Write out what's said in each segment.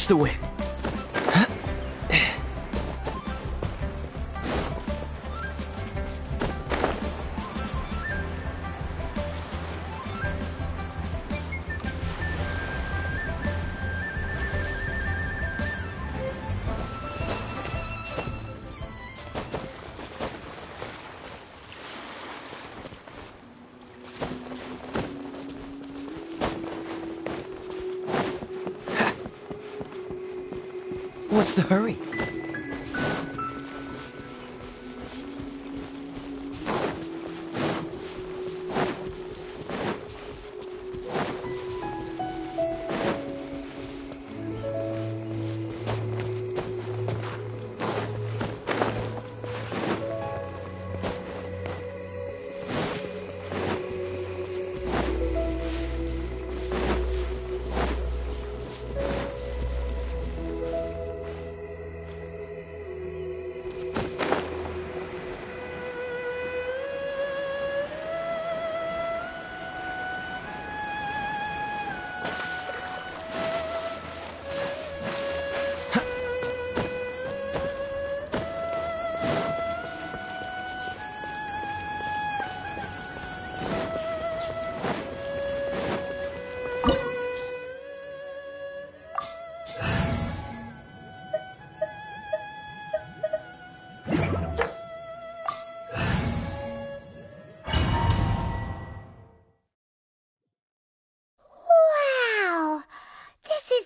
catch the wind. What's the hurry?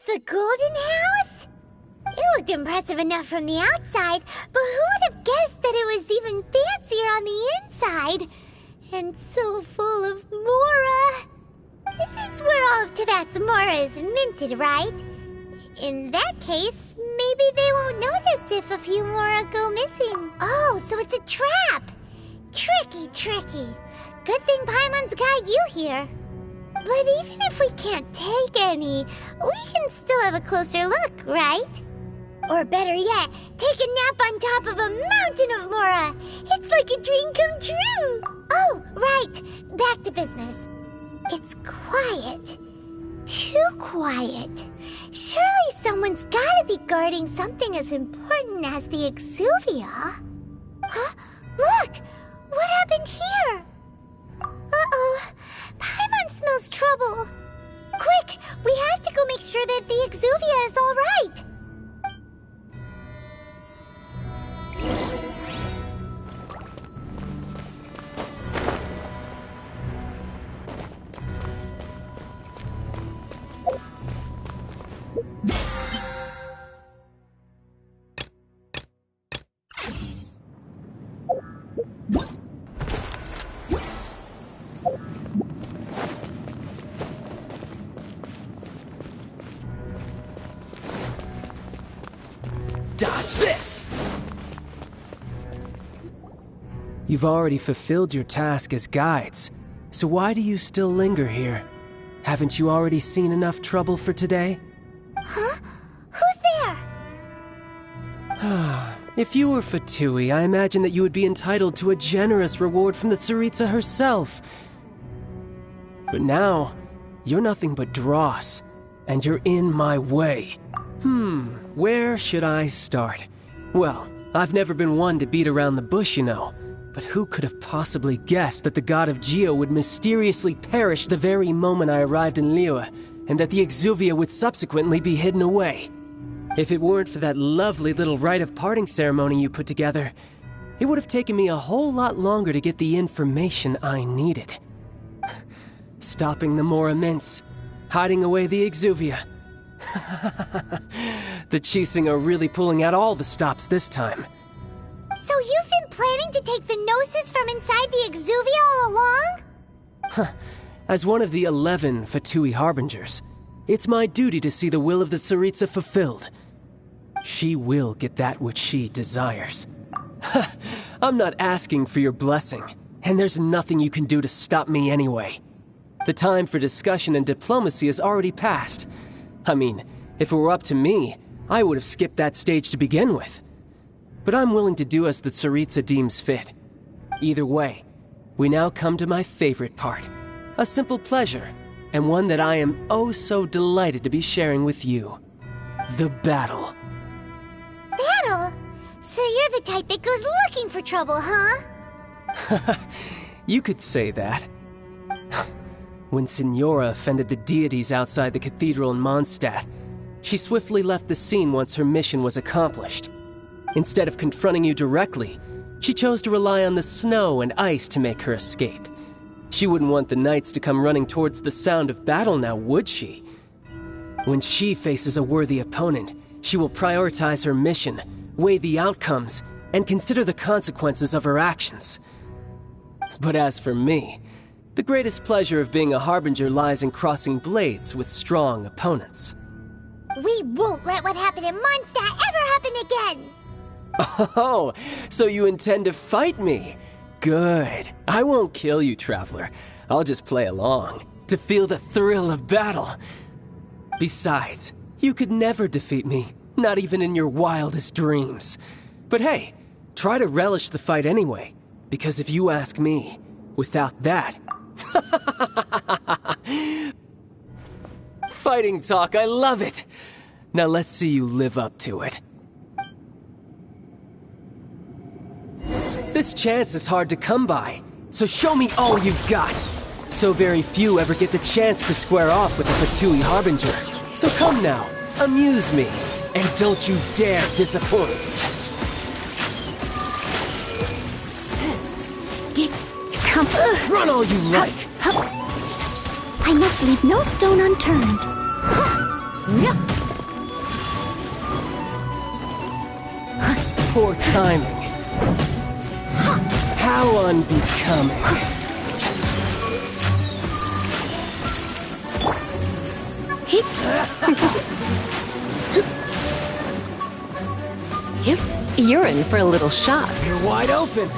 The golden house? It looked impressive enough from the outside, but who would have guessed that it was even fancier on the inside? And so full of Mora. This is where all of Teyvat's Mora is minted, right? In that case, maybe they won't notice if a few Mora go missing. Oh, so it's a trap! Tricky, tricky. Good thing Paimon's got you here. But even if we can't take any, we can still have a closer look, right? Or better yet, take a nap on top of a mountain of Mora. It's like a dream come true. Oh, right. Back to business. It's quiet. Too quiet. Surely someone's gotta be guarding something as important as the Exuvia. Huh? Look! What happened here? Uh-oh. Paimon smells trouble. Quick! We have to go make sure that the Exuvia is all right. Dodge this! You've already fulfilled your task as guides, so why do you still linger here? Haven't you already seen enough trouble for today? Huh? Who's there? If you were Fatui, I imagine that you would be entitled to a generous reward from the Tsaritsa herself. But now, you're nothing but dross, and you're in my way. Where should I start? Well, I've never been one to beat around the bush, you know. But who could have possibly guessed that the god of Geo would mysteriously perish the very moment I arrived in Liyue, and that the Exuvia would subsequently be hidden away? If it weren't for that lovely little rite of parting ceremony you put together, it would have taken me a whole lot longer to get the information I needed. Stopping the Mora Mints, hiding away the Exuvia. The Chising are really pulling out all the stops this time. So you've been planning to take the Gnosis from inside the Exuvia all along? As one of the 11 Fatui Harbingers, it's my duty to see the will of the Tsaritsa fulfilled. She will get that which she desires. I'm not asking for your blessing, and there's nothing you can do to stop me anyway. The time for discussion and diplomacy has already passed. I mean, if it were up to me, I would have skipped that stage to begin with. But I'm willing to do as the Tsaritsa deems fit. Either way, we now come to my favorite part. A simple pleasure, and one that I am oh so delighted to be sharing with you. The battle. Battle? So you're the type that goes looking for trouble, huh? You could say that. When Signora offended the deities outside the cathedral in Mondstadt, she swiftly left the scene once her mission was accomplished. Instead of confronting you directly, she chose to rely on the snow and ice to make her escape. She wouldn't want the knights to come running towards the sound of battle now, would she? When she faces a worthy opponent, she will prioritize her mission, weigh the outcomes, and consider the consequences of her actions. But as for me, the greatest pleasure of being a harbinger lies in crossing blades with strong opponents. We won't let what happened in Mondstadt ever happen again! Oh, so you intend to fight me? Good. I won't kill you, Traveler. I'll just play along, to feel the thrill of battle. Besides, you could never defeat me, not even in your wildest dreams. But hey, try to relish the fight anyway, because if you ask me, without that... Fighting talk, I love it! Now let's see you live up to it. This chance is hard to come by, so show me all you've got. So very few ever get the chance to square off with a Fatui Harbinger. So come now, amuse me, and don't you dare disappoint. Come. Run all you like. I must leave no stone unturned. Poor timing. How unbecoming. You're in for a little shock. You're wide open.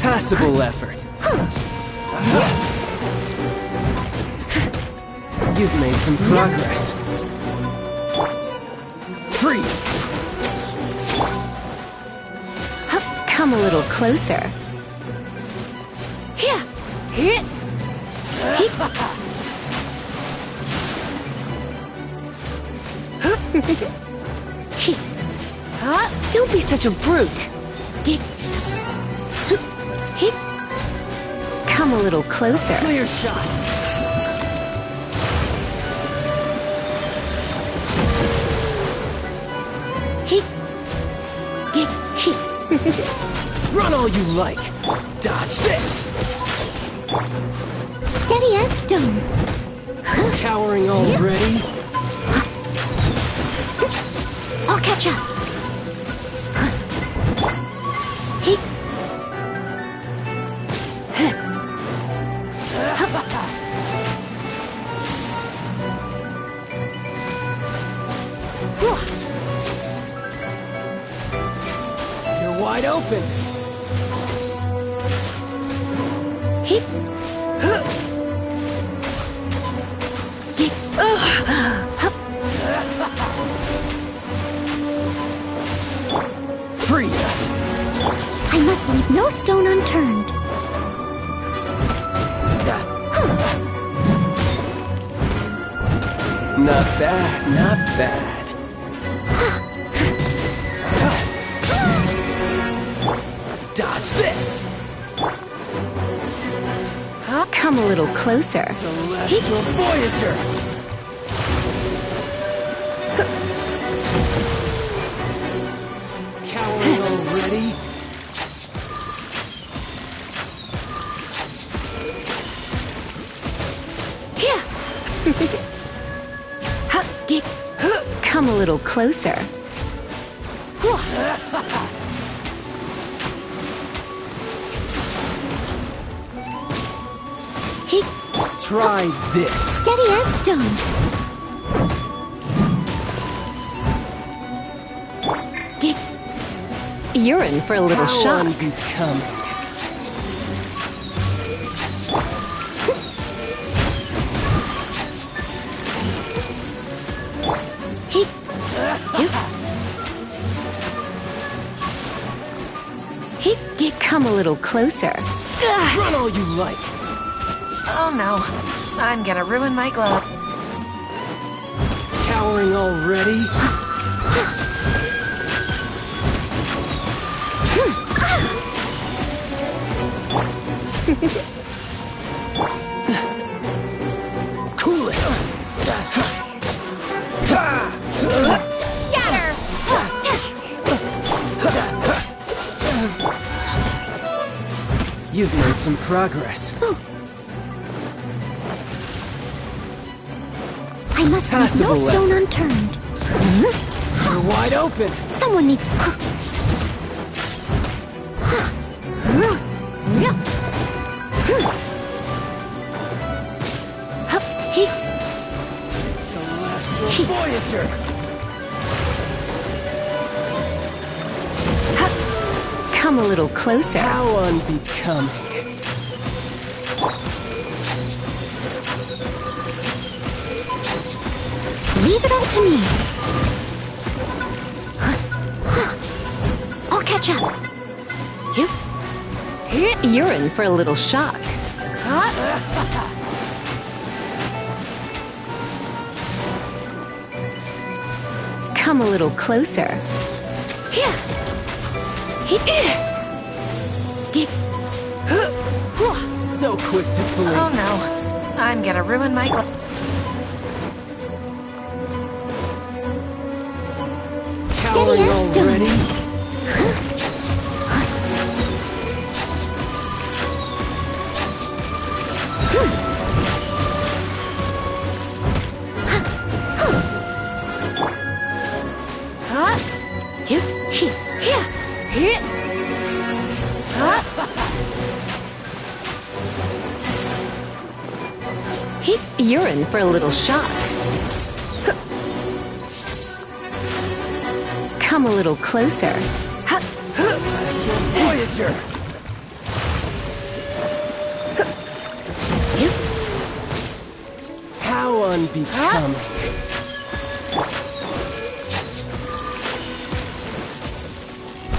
Passable effort. You've made some progress. Freeze! Come a little closer. Here. Don't be such a brute. Come a little closer. Clear shot. Run all you like. Dodge this. Steady as stone. Cowering already? I'll catch up. You're wide open. Freeze! I must leave no stone unturned. Not bad, not bad. Dodge this! Come a little closer. Celestial Voyager! Cowering already? Come a little closer. Try this. Steady as stone. You're in for a little How shock. unbecoming. Come a little closer. Run all you like. Oh no, I'm gonna ruin my glove. Cowering already? Cool it! Scatter! You've made some progress. I must leave no Passable stone unturned. You're wide open. Someone needs... Celestial Voyager. Come a little closer. How unbecoming. Leave it all to me. I'll catch up. You're in for a little shock. Come a little closer. So quick to blink. Oh no, I'm gonna ruin my glove. Cowering as stone. already? You're in for a little shock. Come a little closer. Celestial Voyager. How unbecoming.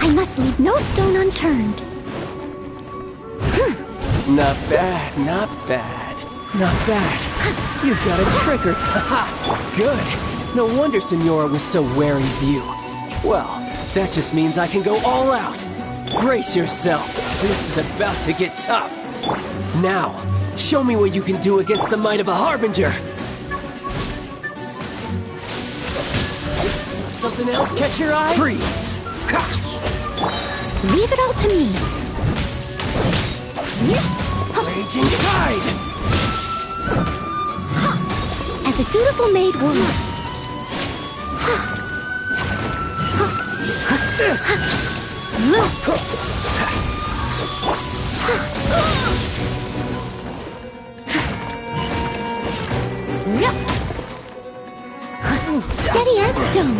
I must leave no stone unturned. Not bad, not bad. Not bad. You've got a trick or Good. No wonder Senora was so wary of you. Well, that just means I can go all out. Brace yourself. This is about to get tough. Now, show me what you can do against the might of a Harbinger. Something else catch your eye? Freeze. Leave it all to me. Raging Tide. As a dutiful maid would. This. Steady as stone.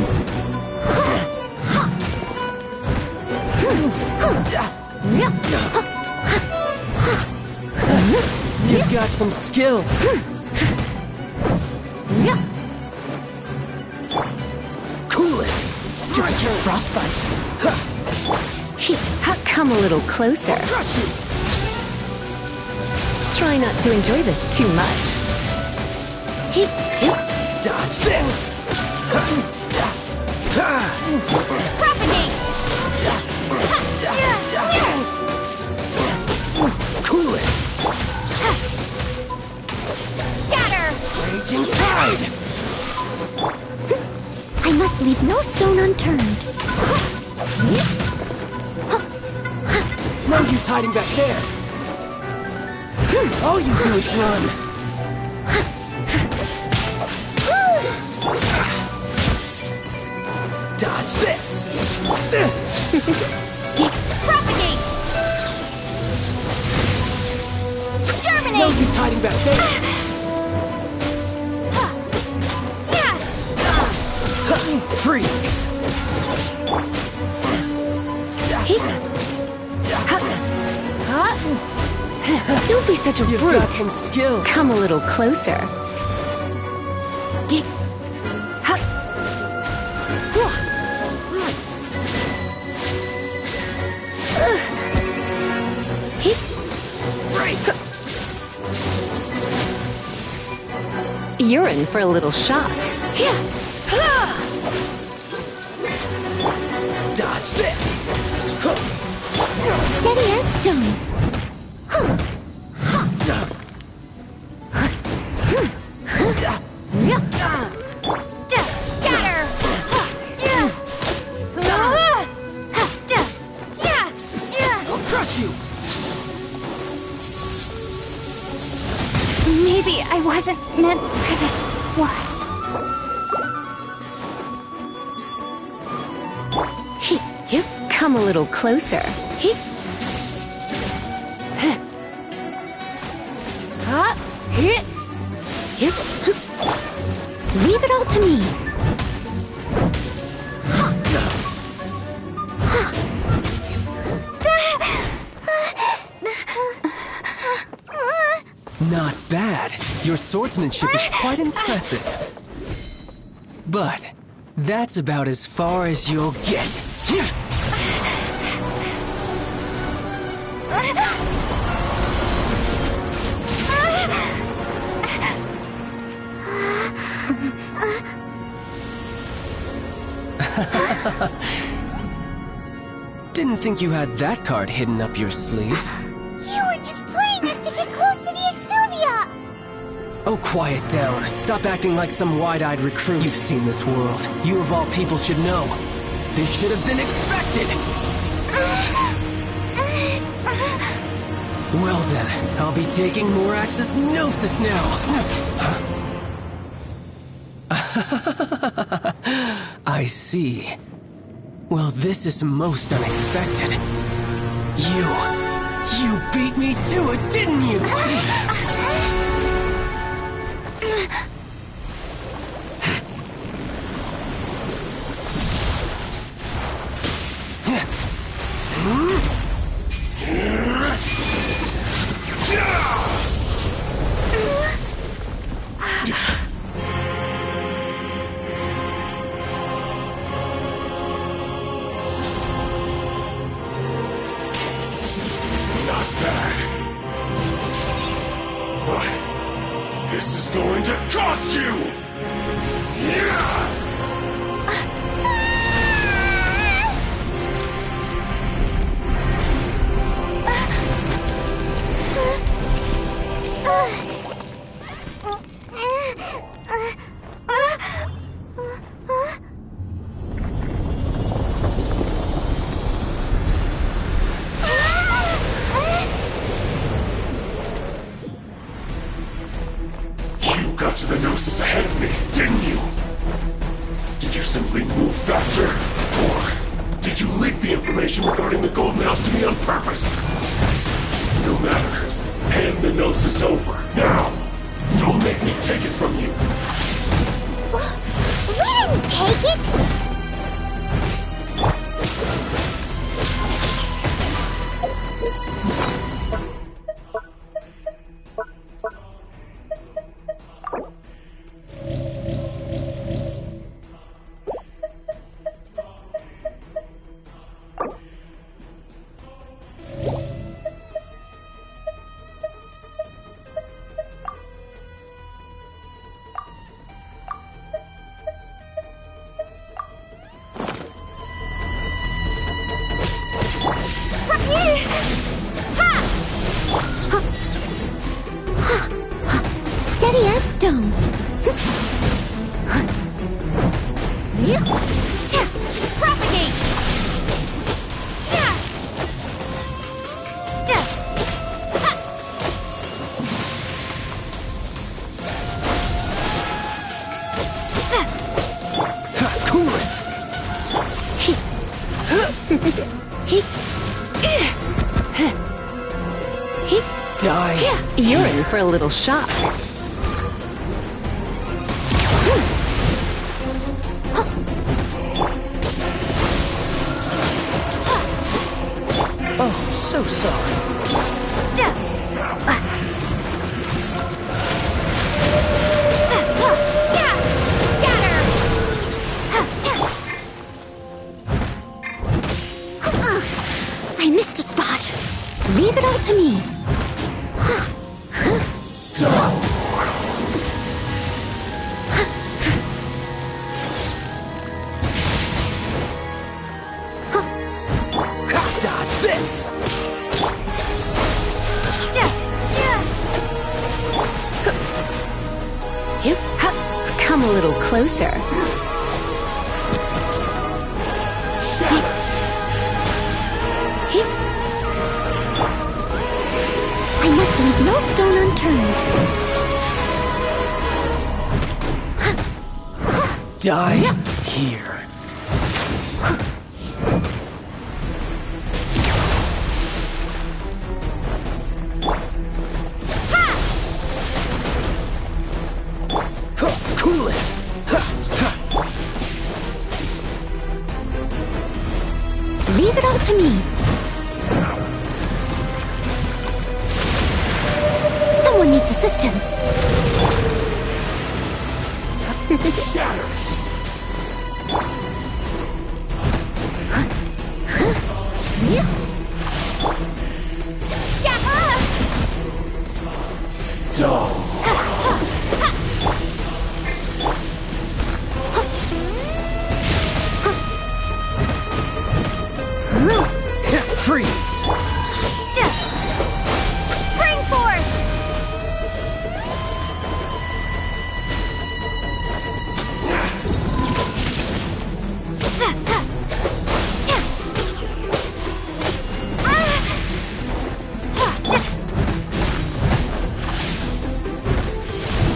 You've got some skills. Cool it. Frostbite. Come a little closer. Crush you. Try not to enjoy this too much. Dodge this. Propagate! Cool it. Scatter! Raging Tide. I must leave no stone unturned. No use hiding back there. All you do is run. Dodge this. This. Propagate! No Germinate! use hiding back there. Freeze. Don't be such a You've brute. got some skills. Come a little closer. You're in for a little shock. Dodge this! Steady as stone. Scatter! I'll crush you! Maybe I wasn't meant for this world. You come a little closer. Leave it all to me. Not bad. Your swordsmanship is quite impressive. But that's about as far as you'll get. Didn't think you had that card hidden up your sleeve. You were just playing us to get close to the Exuvia! Oh, quiet down. Stop acting like some wide-eyed recruit. You've seen this world. You of all people should know. This should have been expected! Well then, I'll be taking more Axis Gnosis now! I see. Well, this is most unexpected. You beat me to it, didn't you? This is going to cost you! You got to the Gnosis ahead of me, didn't you? Did you simply move faster? Or did you leak the information regarding the Golden House to me on purpose? No matter. Hand the Gnosis over, now! Don't make me take it from you! We didn't take it! Steady as stone. Propagate! Coolant! Die! You're in for a little shock. Oh, so sorry. I missed a spot. Leave it all to me. Dodge this! Come a little closer. I must leave no stone unturned. Die here. Cool it! Leave it all to me. Someone needs assistance. Freeze! Spring forth!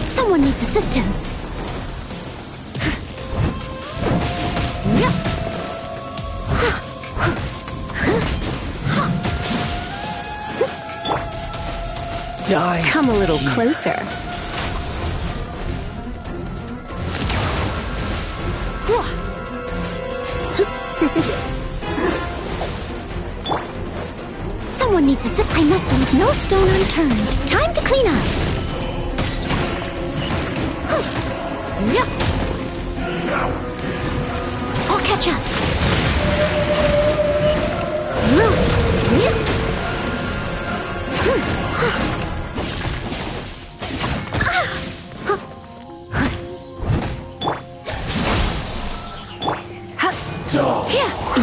Someone needs assistance. Die. Come a little here. closer. Someone needs to I must leave no stone unturned. Time to clean up. I'll catch up.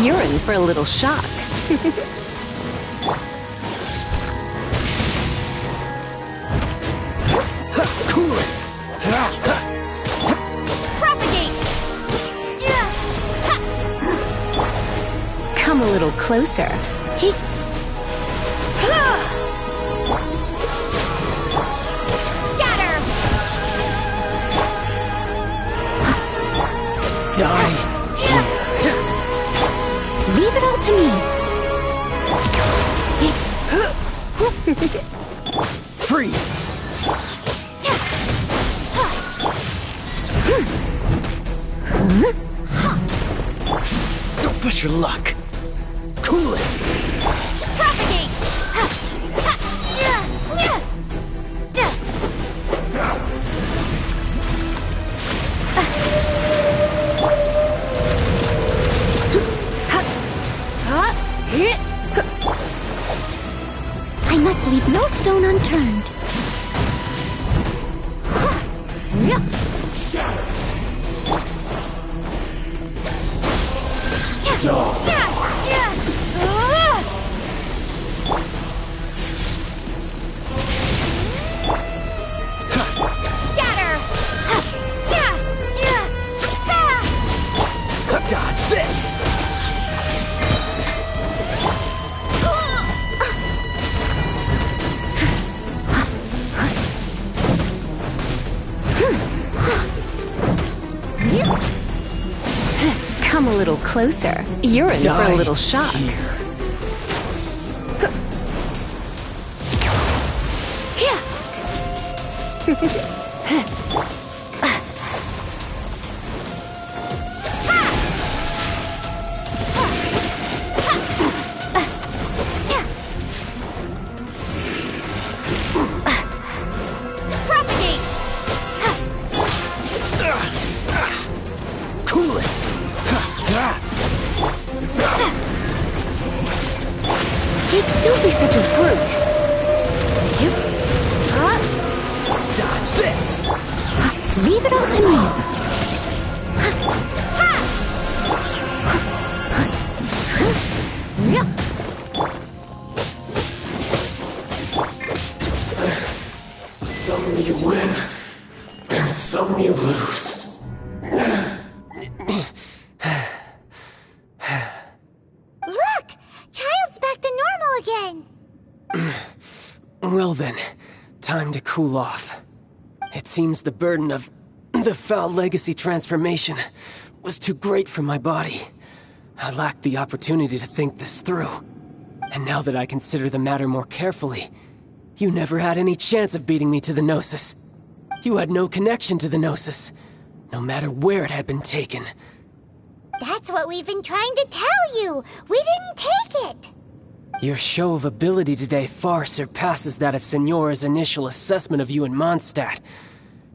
You're in for a little shock. Cool it! Propagate! Come a little closer. Scatter! Die here. Leave it all to me. Freeze! Don't push your luck. Cool it! Propagate! I must leave no stone unturned. Dodge this! Come a little closer. You're in for a Die little shock. here. Propagate! Cool it! Keep doing Don't be such a brute. Dodge this! Leave it all to me. Some you win, and some you lose. Look! Child's back to normal again! Well then, time to cool off. It seems the burden of the foul legacy transformation was too great for my body. I lacked the opportunity to think this through. And now that I consider the matter more carefully, you never had any chance of beating me to the Gnosis. You had no connection to the Gnosis, no matter where it had been taken. That's what we've been trying to tell you! We didn't take it! Your show of ability today far surpasses that of Signora's initial assessment of you in Mondstadt.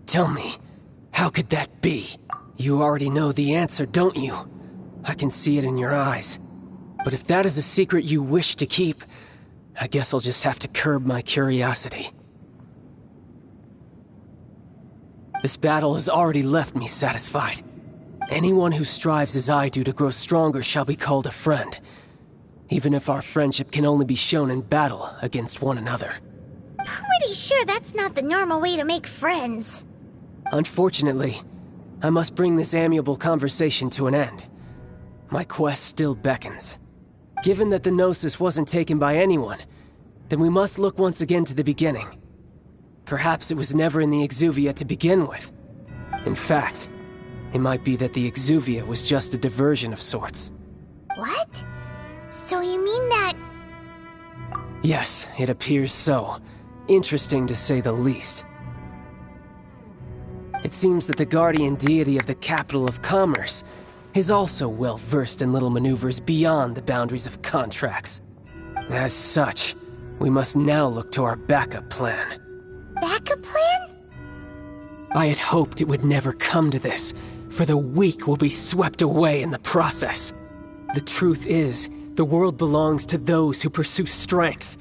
Tell me, how could that be? You already know the answer, don't you? I can see it in your eyes. But if that is a secret you wish to keep, I guess I'll just have to curb my curiosity. This battle has already left me satisfied. Anyone who strives as I do to grow stronger shall be called a friend, even if our friendship can only be shown in battle against one another. Pretty sure that's not the normal way to make friends. Unfortunately, I must bring this amiable conversation to an end. My quest still beckons. Given that the Gnosis wasn't taken by anyone, then we must look once again to the beginning. Perhaps it was never in the Exuvia to begin with. In fact, it might be that the Exuvia was just a diversion of sorts. What? So you mean that... Yes, it appears so. Interesting to say the least. It seems that the guardian deity of the capital of commerce is also well versed in little maneuvers beyond the boundaries of contracts. As such, we must now look to our backup plan. Backup plan? I had hoped it would never come to this, for the weak will be swept away in the process. The truth is, the world belongs to those who pursue strength.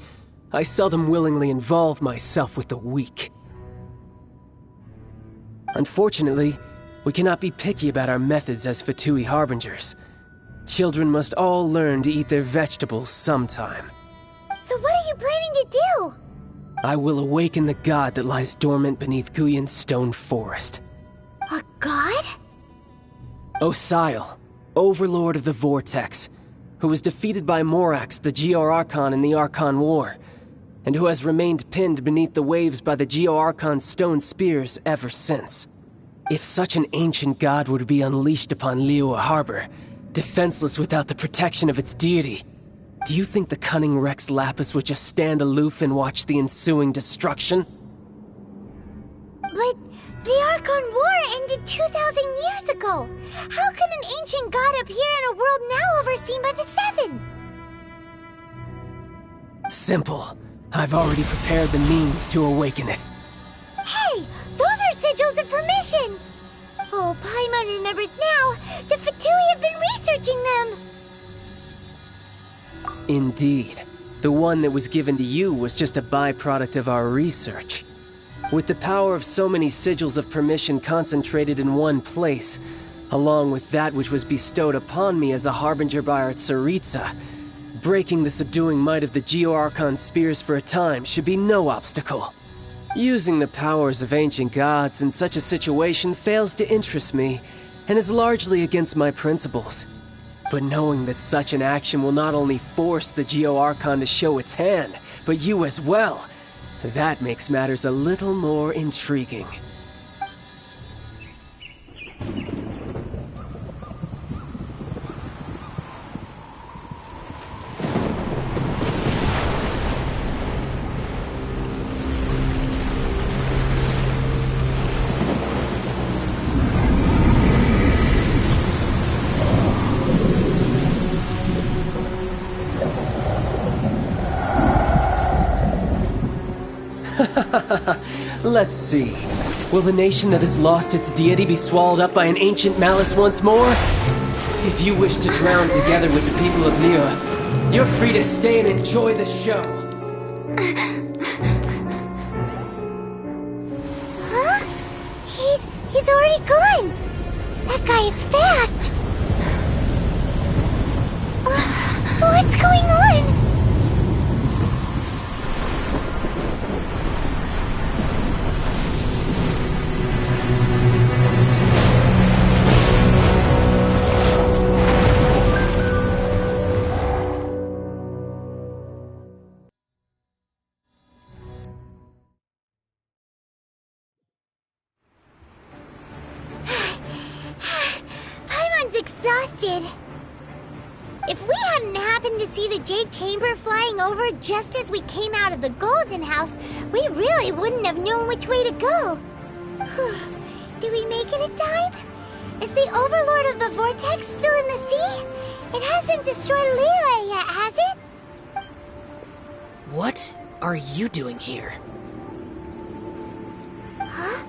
I seldom willingly involve myself with the weak. Unfortunately, we cannot be picky about our methods as Fatui Harbingers. Children must all learn to eat their vegetables sometime. So what are you planning to do? I will awaken the god that lies dormant beneath Guyon's stone forest. A god? Osile, overlord of the Vortex, who was defeated by Morax, the Geo-Archon in the Archon War, and who has remained pinned beneath the waves by the Geo-Archon's stone spears ever since. If such an ancient god were to be unleashed upon Liyue Harbor, defenseless without the protection of its deity, do you think the cunning Rex Lapis would just stand aloof and watch the ensuing destruction? But the Archon War ended 2,000 years ago. How can an ancient god appear in a world now overseen by the Seven? Simple. I've already prepared the means to awaken it. Hey, those are sigils of permission! Oh, Paimon remembers now. The Fatui have been researching them. Indeed. The one that was given to you was just a byproduct of our research. With the power of so many sigils of permission concentrated in one place, along with that which was bestowed upon me as a harbinger by our Tsaritsa, breaking the subduing might of the Geo-Archon spears for a time should be no obstacle. Using the powers of ancient gods in such a situation fails to interest me, and is largely against my principles. But knowing that such an action will not only force the Geo-Archon to show its hand, but you as well, that makes matters a little more intriguing. Let's see. Will the nation that has lost its deity be swallowed up by an ancient malice once more? If you wish to drown together with the people of Liyue, You're free to stay and enjoy the show. Huh? He's already gone. That guy is fast. What's going on? Exhausted. If we hadn't happened to see the Jade Chamber flying over just as we came out of the Golden House, we really wouldn't have known which way to go. Did we make it in time? Is the Overlord of the Vortex still in the sea? It hasn't destroyed Liyue yet, has it? What are you doing here? Huh?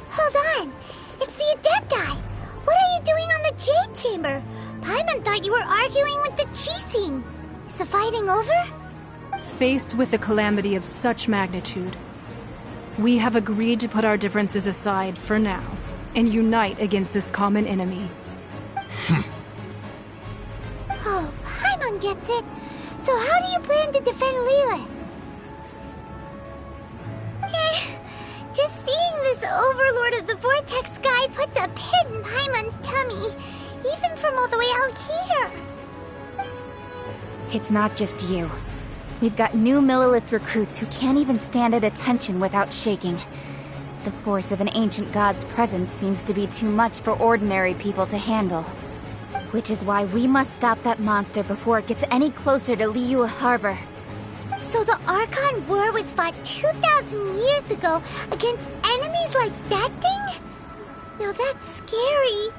Hold on. It's the Adepti. What are you doing on the Jade Chamber? Paimon thought you were arguing with the Chising. Is the fighting over? Faced with a calamity of such magnitude, we have agreed to put our differences aside for now and unite against this common enemy. Oh, Paimon gets it. So how do you plan to defend Liyue? Just seeing this Overlord of the Vortex guy puts a pit in Paimon's tummy, even from all the way out here. It's not just you. We've got new Millelith recruits who can't even stand at attention without shaking. The force of an ancient god's presence seems to be too much for ordinary people to handle. Which is why we must stop that monster before it gets any closer to Liyue Harbor. So the Archon War was fought 2,000 years ago against enemies like that thing? Now that's scary.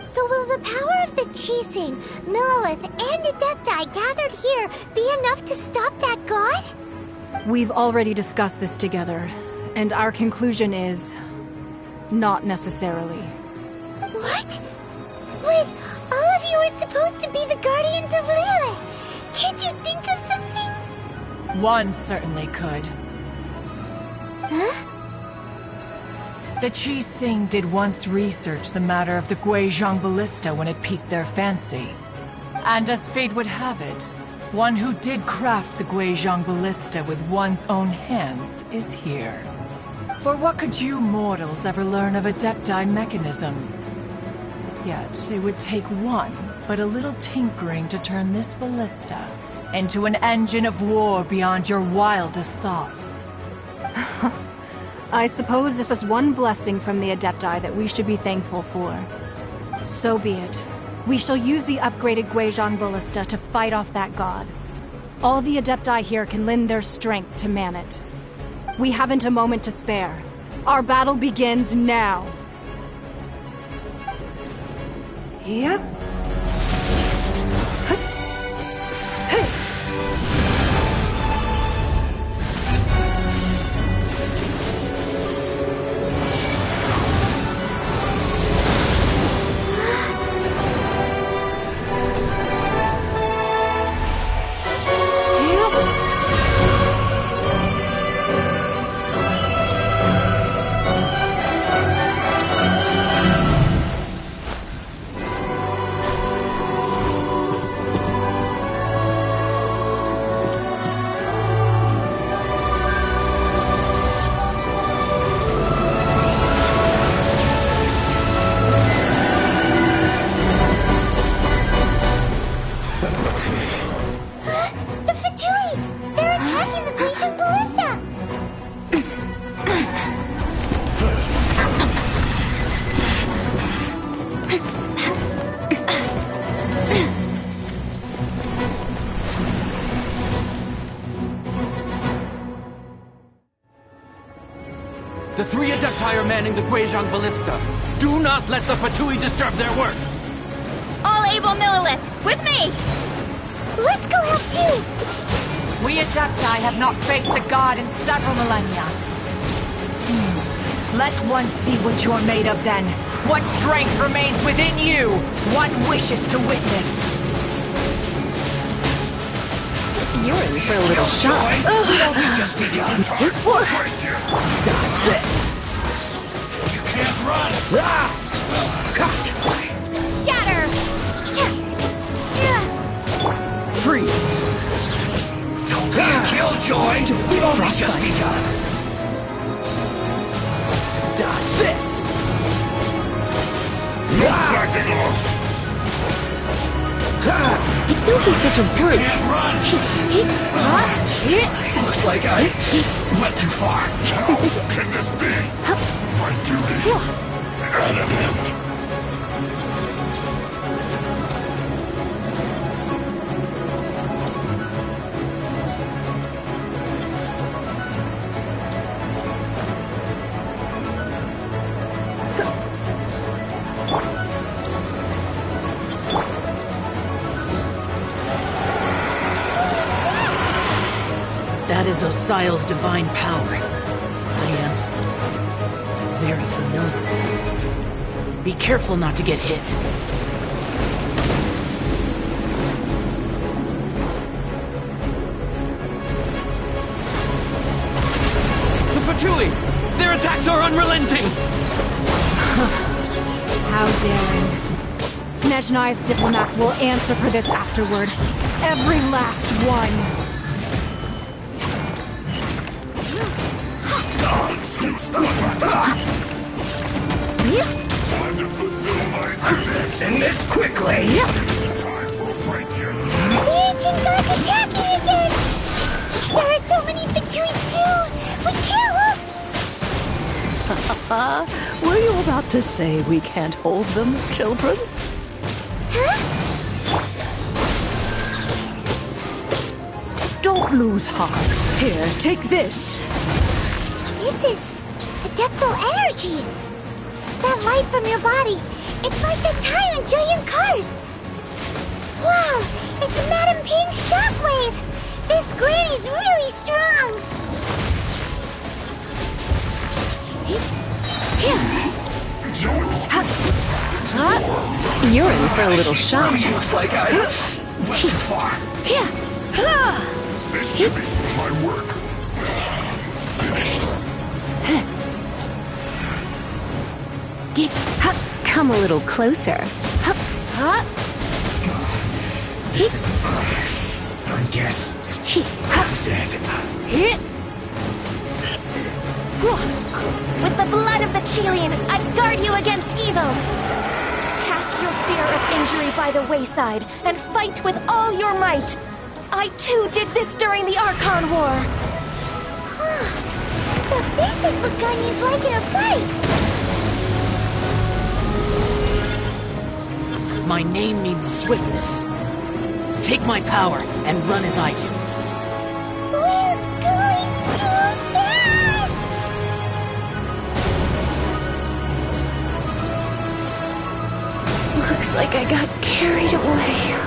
So will the power of the Chising, Millelith, and Adepti gathered here be enough to stop that god? We've already discussed this together, and our conclusion is... not necessarily. What? But all of you are supposed to be the guardians of Liyue. Can't you think of something? One certainly could. Huh? The Chising did once research the matter of the Guizhong Ballista when it piqued their fancy. And as fate would have it, one who did craft the Guizhong Ballista with one's own hands is here. For what could you mortals ever learn of Adepti mechanisms? Yet, it would take one, but a little tinkering to turn this ballista into an engine of war beyond your wildest thoughts. I suppose this is one blessing from the Adepti that we should be thankful for. So be it. We shall use the upgraded Guizhong Ballista to fight off that god. All the Adepti here can lend their strength to man it. We haven't a moment to spare. Our battle begins now. Yep. The three Adepti are manning the Guizhong Ballista. Do not let the Fatui disturb their work! All able Millelith, with me! Let's go help too! We Adepti have not faced a god in several millennia. Let one see what you're made of then. What strength remains within you. One wishes to witness. You're in for a little shock. Just begun. Dodge this! You can't run! Scatter! Freeze! Don't be a killjoy! We've only just begun. Dodge this! No slacking off! Don't be such a brute. Can't run! Looks like I went too far. How can this be? My duty at an end. That is Osial's divine power. I am very familiar with it. Be careful not to get hit. The Fatui! Their attacks are unrelenting! How daring. Snezhnai's diplomats will answer for this afterward. Every last one. Time to fulfill my duty. Let's end this quickly! Time for a break here. The ancient god's attacking again! There are so many Fatui too! We can't look! Were you about to say we can't hold them, children? Huh? Don't lose heart. Here, take this. This is adeptal energy! That light from your body, it's like that time in Julian Karst! Wow, it's Madame Ping's shockwave! This granny's really strong! You're in for a little shock. Looks like I went too far. This should be my work. Finished. Come a little closer. This isn't good. I guess this is it. With the blood of the Chilean, I guard you against evil! Cast your fear of injury by the wayside, and fight with all your might! I too did this during the Archon War! Huh. So this is what Ganya's like in a fight! My name means swiftness. Take my power and run as I do. We're going too fast! Looks like I got carried away.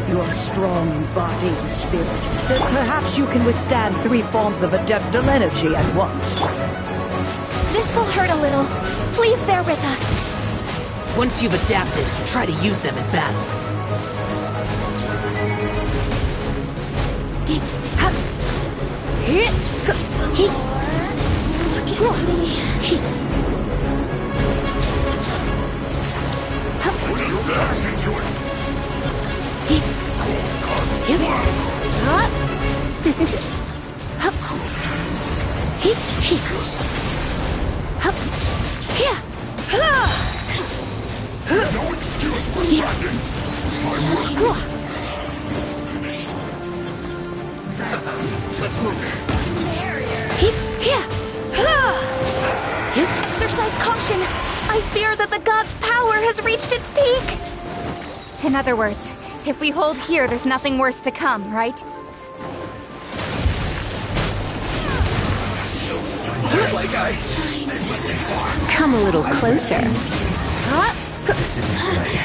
You are strong in body and spirit. Perhaps you can withstand 3 forms of adeptal energy at once. This will hurt a little. Please bear with us. Once you've adapted, try to use them in battle. Look at me. Let's move. Exercise caution. I fear that the god's power has reached its peak. In other words, if we hold here, there's nothing worse to come, right? Looks like I went too far. Come a little closer. This isn't good.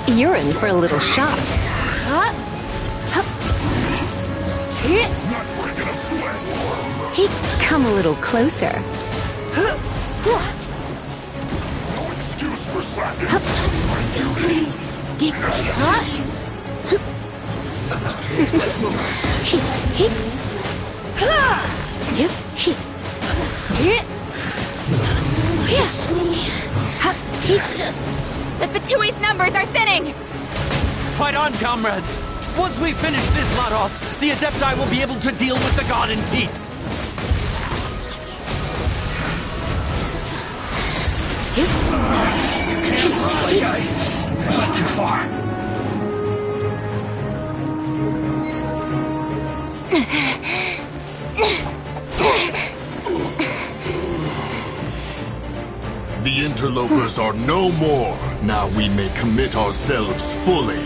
You're in for a little shock. Come a little closer. No excuse for slacking. The Fatui's numbers are thinning! Fight on, comrades! Once we finish this lot off, the Adepti will be able to deal with the god in peace. I went too far. The interlopers are no more. Now we may commit ourselves fully.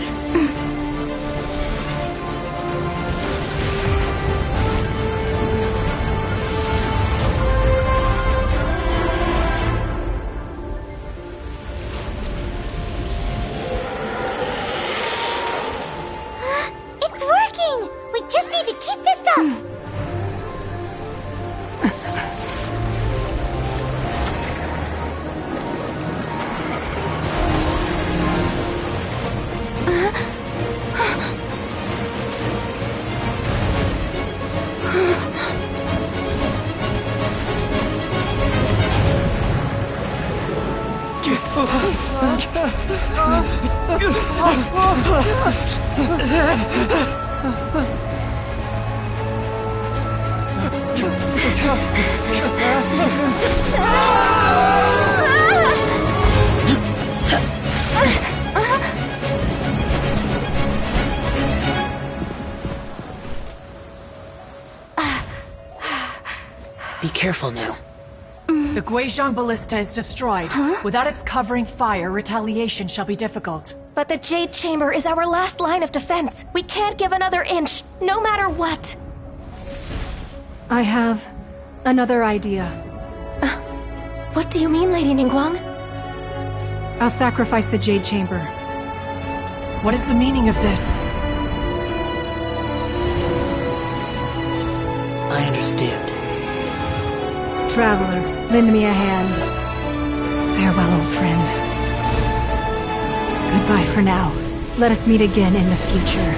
It's working! We just need to keep this up! Be careful now. The Guizhong Ballista is destroyed. Without its covering fire, retaliation shall be difficult. But the Jade Chamber is our last line of defense. We can't give another inch, no matter what. I have another idea. What do you mean, Lady Ningguang? I'll sacrifice the Jade Chamber. What is the meaning of this? I understand. Traveler, lend me a hand. Farewell, old friend. Goodbye for now. Let us meet again in the future.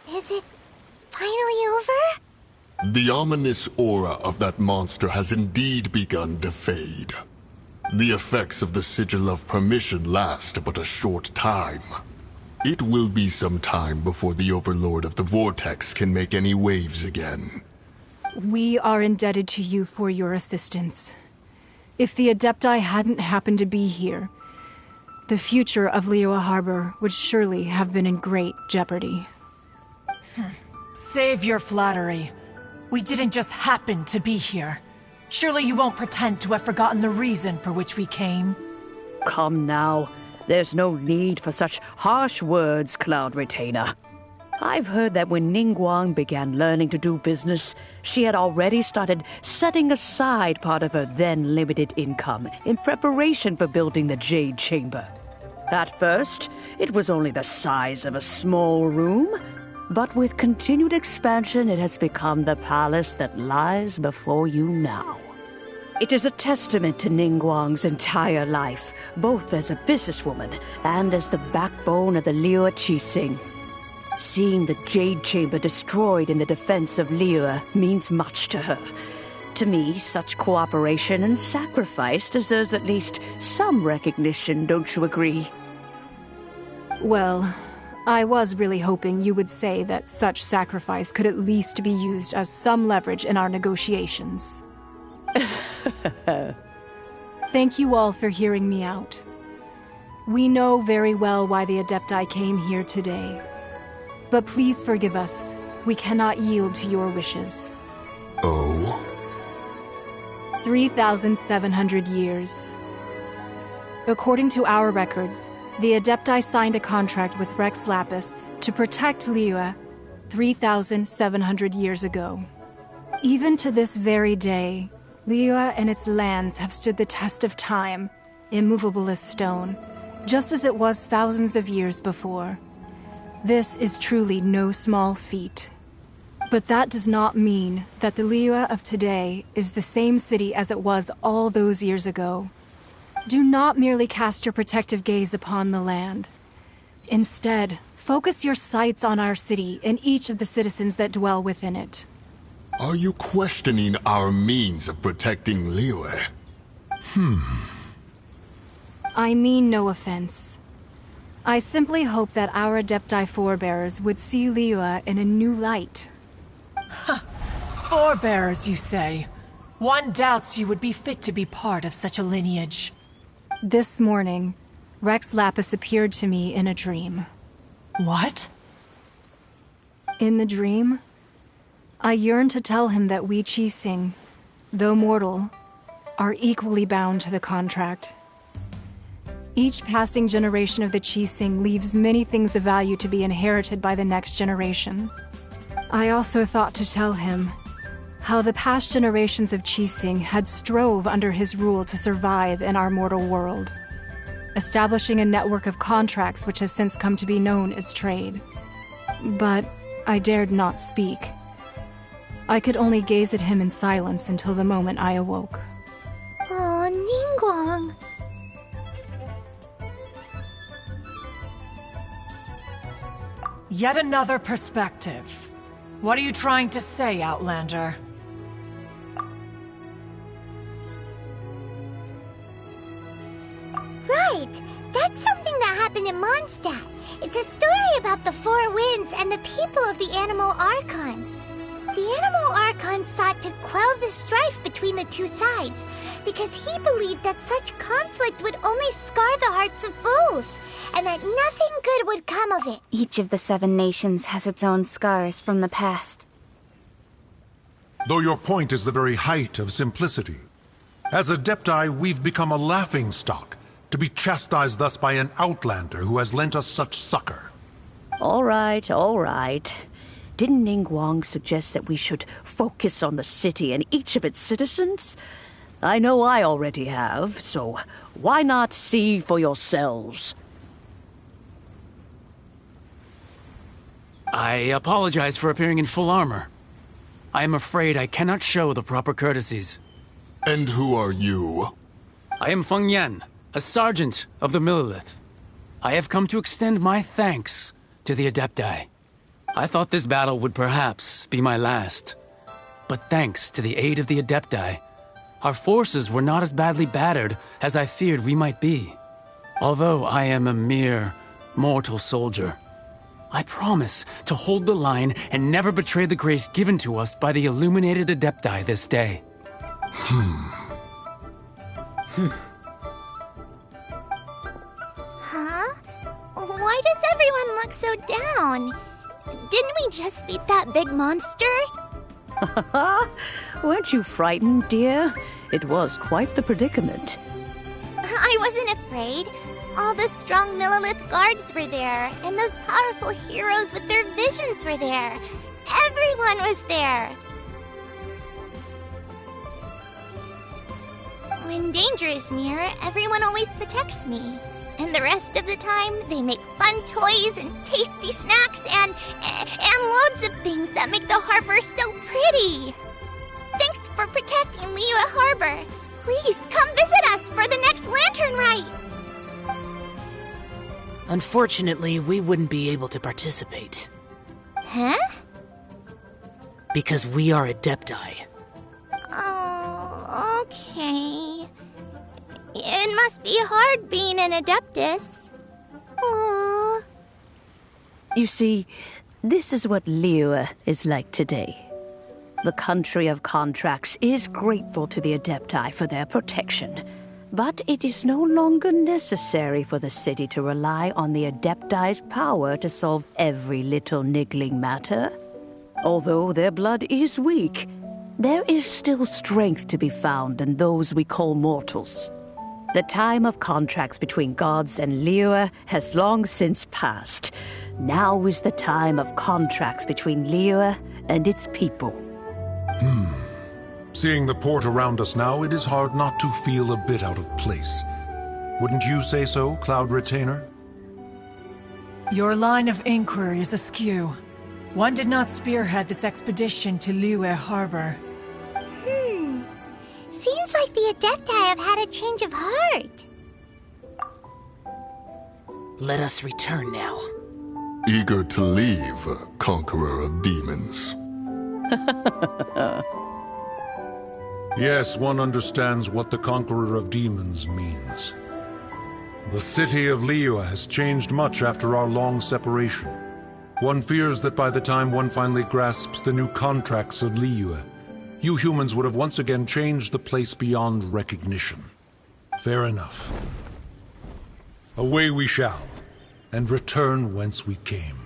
Is it finally over? The ominous aura of that monster has indeed begun to fade. The effects of the Sigil of Permission last but a short time. It will be some time before the Overlord of the Vortex can make any waves again. We are indebted to you for your assistance. If the Adepti hadn't happened to be here, the future of Liyue Harbor would surely have been in great jeopardy. Save your flattery. We didn't just happen to be here. Surely you won't pretend to have forgotten the reason for which we came. Come now. There's no need for such harsh words, Cloud Retainer. I've heard that when Ningguang began learning to do business, she had already started setting aside part of her then limited income in preparation for building the Jade Chamber. At first, it was only the size of a small room, but with continued expansion, it has become the palace that lies before you now. It is a testament to Ningguang's entire life, both as a businesswoman and as the backbone of the Liyue Qixing. Seeing the Jade Chamber destroyed in the defense of Liyue means much to her. To me, such cooperation and sacrifice deserves at least some recognition, don't you agree? Well, I was really hoping you would say that such sacrifice could at least be used as some leverage in our negotiations. Thank you all for hearing me out. We know very well why the Adepti came here today. But please forgive us. We cannot yield to your wishes. Oh? 3,700 years. According to our records, the Adepti signed a contract with Rex Lapis to protect Liyue 3,700 years ago. Even to this very day, Liyue and its lands have stood the test of time, immovable as stone, just as it was thousands of years before. This is truly no small feat. But that does not mean that the Liyue of today is the same city as it was all those years ago. Do not merely cast your protective gaze upon the land. Instead, focus your sights on our city and each of the citizens that dwell within it. Are you questioning our means of protecting Liyue? I mean no offense. I simply hope that our Adepti forebears would see Liyue in a new light. Forebearers, you say? One doubts you would be fit to be part of such a lineage. This morning, Rex Lapis appeared to me in a dream. What? In the dream, I yearned to tell him that we Qixing, though mortal, are equally bound to the contract. Each passing generation of the Qixing leaves many things of value to be inherited by the next generation. I also thought to tell him how the past generations of Qixing had strove under his rule to survive in our mortal world, establishing a network of contracts which has since come to be known as trade. But I dared not speak. I could only gaze at him in silence until the moment I awoke. Oh, Ningguang. Yet another perspective. What are you trying to say, Outlander? Right! That's something that happened in Mondstadt. It's a story about the Four Winds and the people of the Animal Archon. The Animal Archon sought to quell the strife between the two sides, because he believed that such conflict would only scar the hearts of both, and that nothing good would come of it. Each of the 7 nations has its own scars from the past. Though your point is the very height of simplicity. As Adepti, we've become a laughingstock, to be chastised thus by an outlander who has lent us such succor. All right, all right. Didn't Ningguang suggest that we should focus on the city and each of its citizens? I know I already have, so why not see for yourselves? I apologize for appearing in full armor. I am afraid I cannot show the proper courtesies. And who are you? I am Feng Yan, a sergeant of the Millelith. I have come to extend my thanks to the Adepti. I thought this battle would perhaps be my last. But thanks to the aid of the Adepti, our forces were not as badly battered as I feared we might be. Although I am a mere mortal soldier, I promise to hold the line and never betray the grace given to us by the illuminated Adepti this day. Huh? Why does everyone look so down? Didn't we just beat that big monster? Weren't you frightened, dear? It was quite the predicament. I wasn't afraid. All the strong Millelith guards were there, and those powerful heroes with their visions were there. Everyone was there. When danger is near, everyone always protects me. And the rest of the time, they make fun toys and tasty snacks and loads of things that make the harbor so pretty. Thanks for protecting Liyue Harbor. Please, come visit us for the next lantern rite! Unfortunately, we wouldn't be able to participate. Huh? Because we are Adepti. Oh, okay. It must be hard being an Adeptus. Aww. You see, this is what Liyue is like today. The country of contracts is grateful to the Adepti for their protection, but it is no longer necessary for the city to rely on the Adepti's power to solve every little niggling matter. Although their blood is weak, there is still strength to be found in those we call mortals. The time of contracts between gods and Liyue has long since passed. Now is the time of contracts between Liyue and its people. Seeing the port around us now, it is hard not to feel a bit out of place. Wouldn't you say so, Cloud Retainer? Your line of inquiry is askew. One did not spearhead this expedition to Liyue Harbor. Seems like the Adepti have had a change of heart. Let us return now. Eager to leave, Conqueror of Demons. Yes, one understands what the Conqueror of Demons means. The city of Liyue has changed much after our long separation. One fears that by the time one finally grasps the new contracts of Liyue, you humans would have once again changed the place beyond recognition. Fair enough. Away we shall, and return whence we came.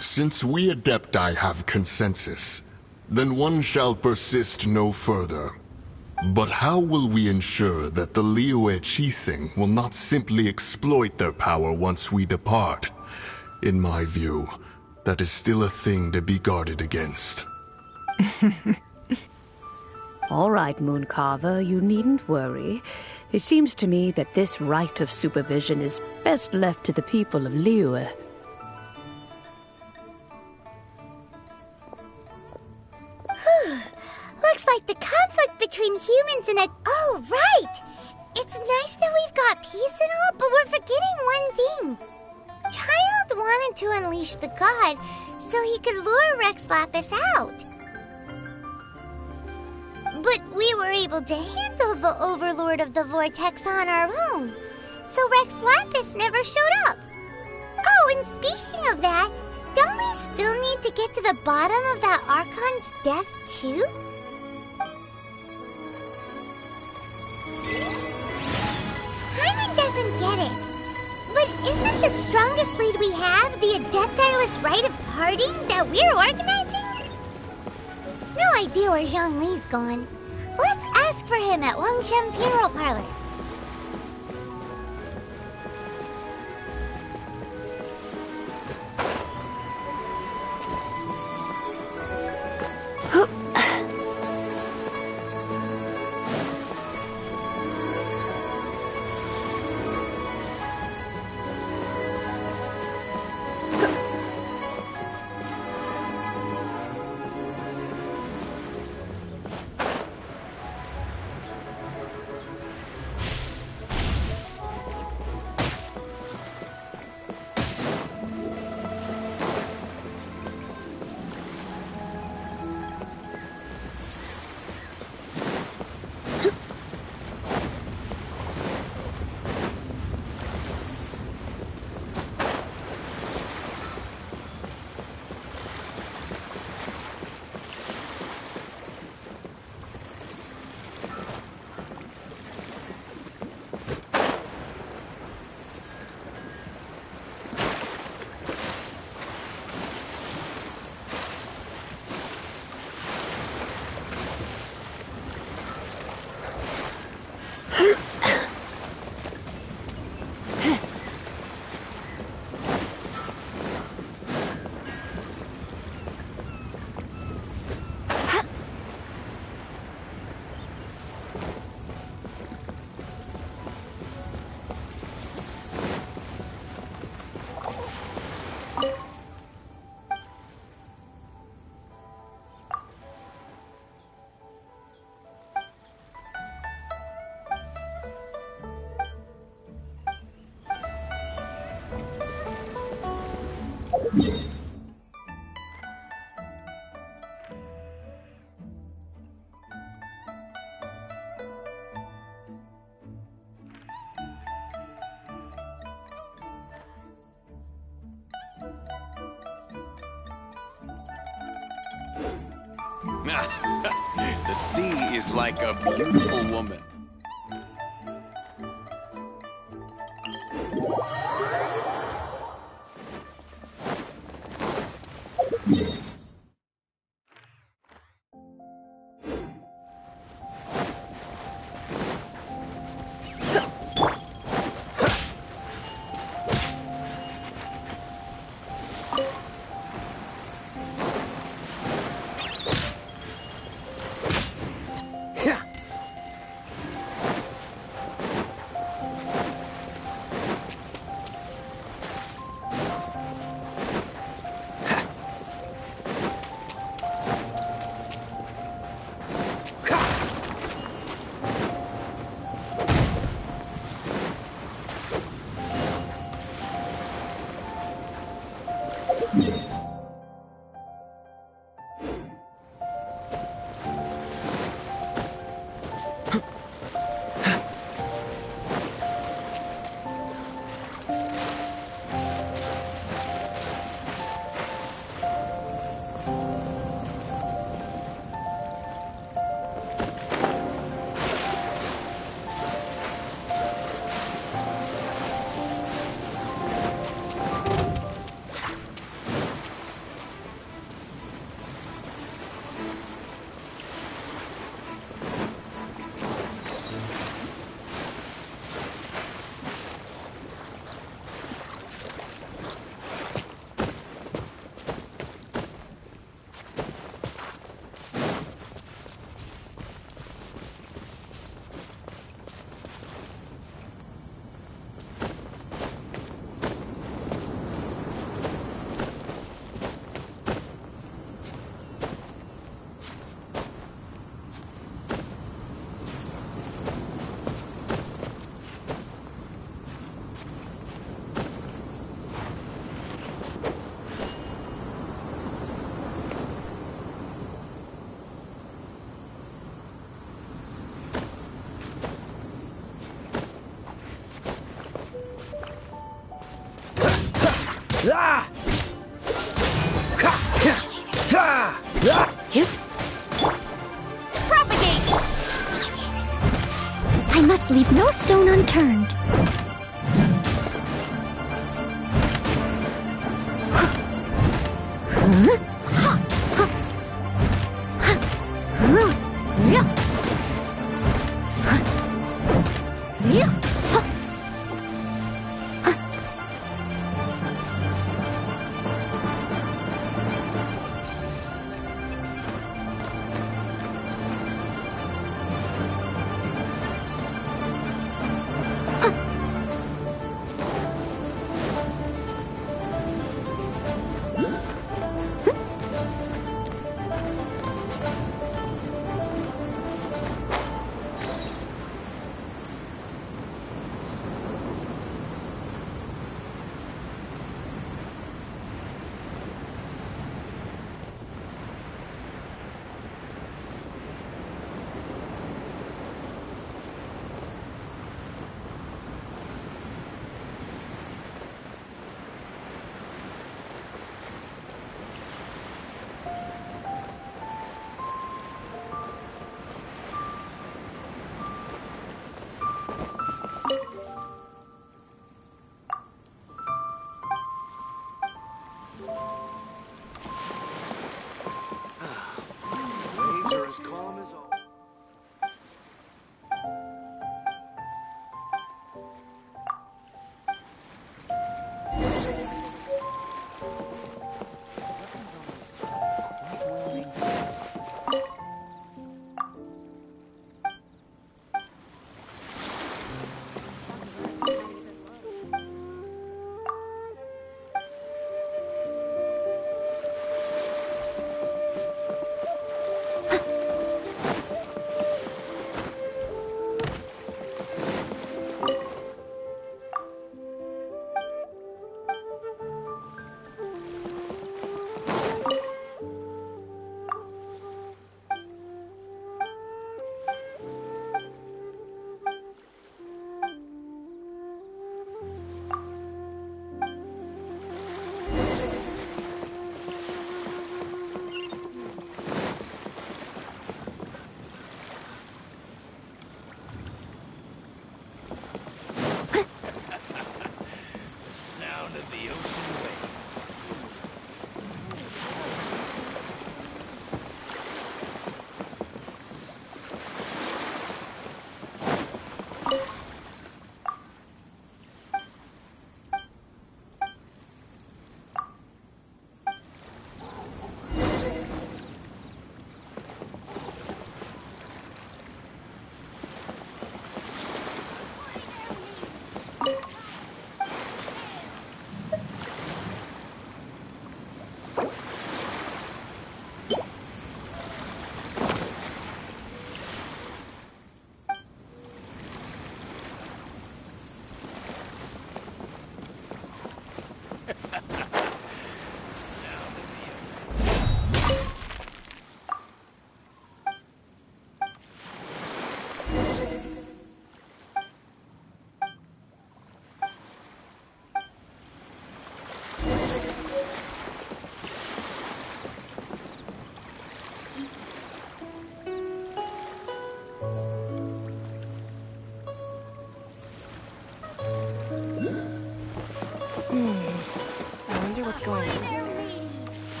Since we Adepti have consensus, then one shall persist no further. But how will we ensure that the Liyue Qixing will not simply exploit their power once we depart? In my view, that is still a thing to be guarded against. All right, Mooncarver, you needn't worry. It seems to me that this right of supervision is best left to the people of Liyue. Looks like the conflict between humans and Oh, right! It's nice that we've got peace and all, but we're forgetting one thing. Child wanted to unleash the god so he could lure Rex Lapis out. But we were able to handle the Overlord of the Vortex on our own, so Rex Lapis never showed up. Oh, and speaking of that, don't we still need to get to the bottom of that Archon's death, too? Hyman doesn't get it. But isn't the strongest lead we have the Adeptiless Rite of Parting that we're organizing? No idea where Zhongli's gone. Let's ask for him at Wangshen Funeral Parlor. The sea is like a beautiful woman. Propagate! I must leave no stone unturned.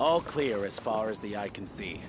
All clear as far as the eye can see.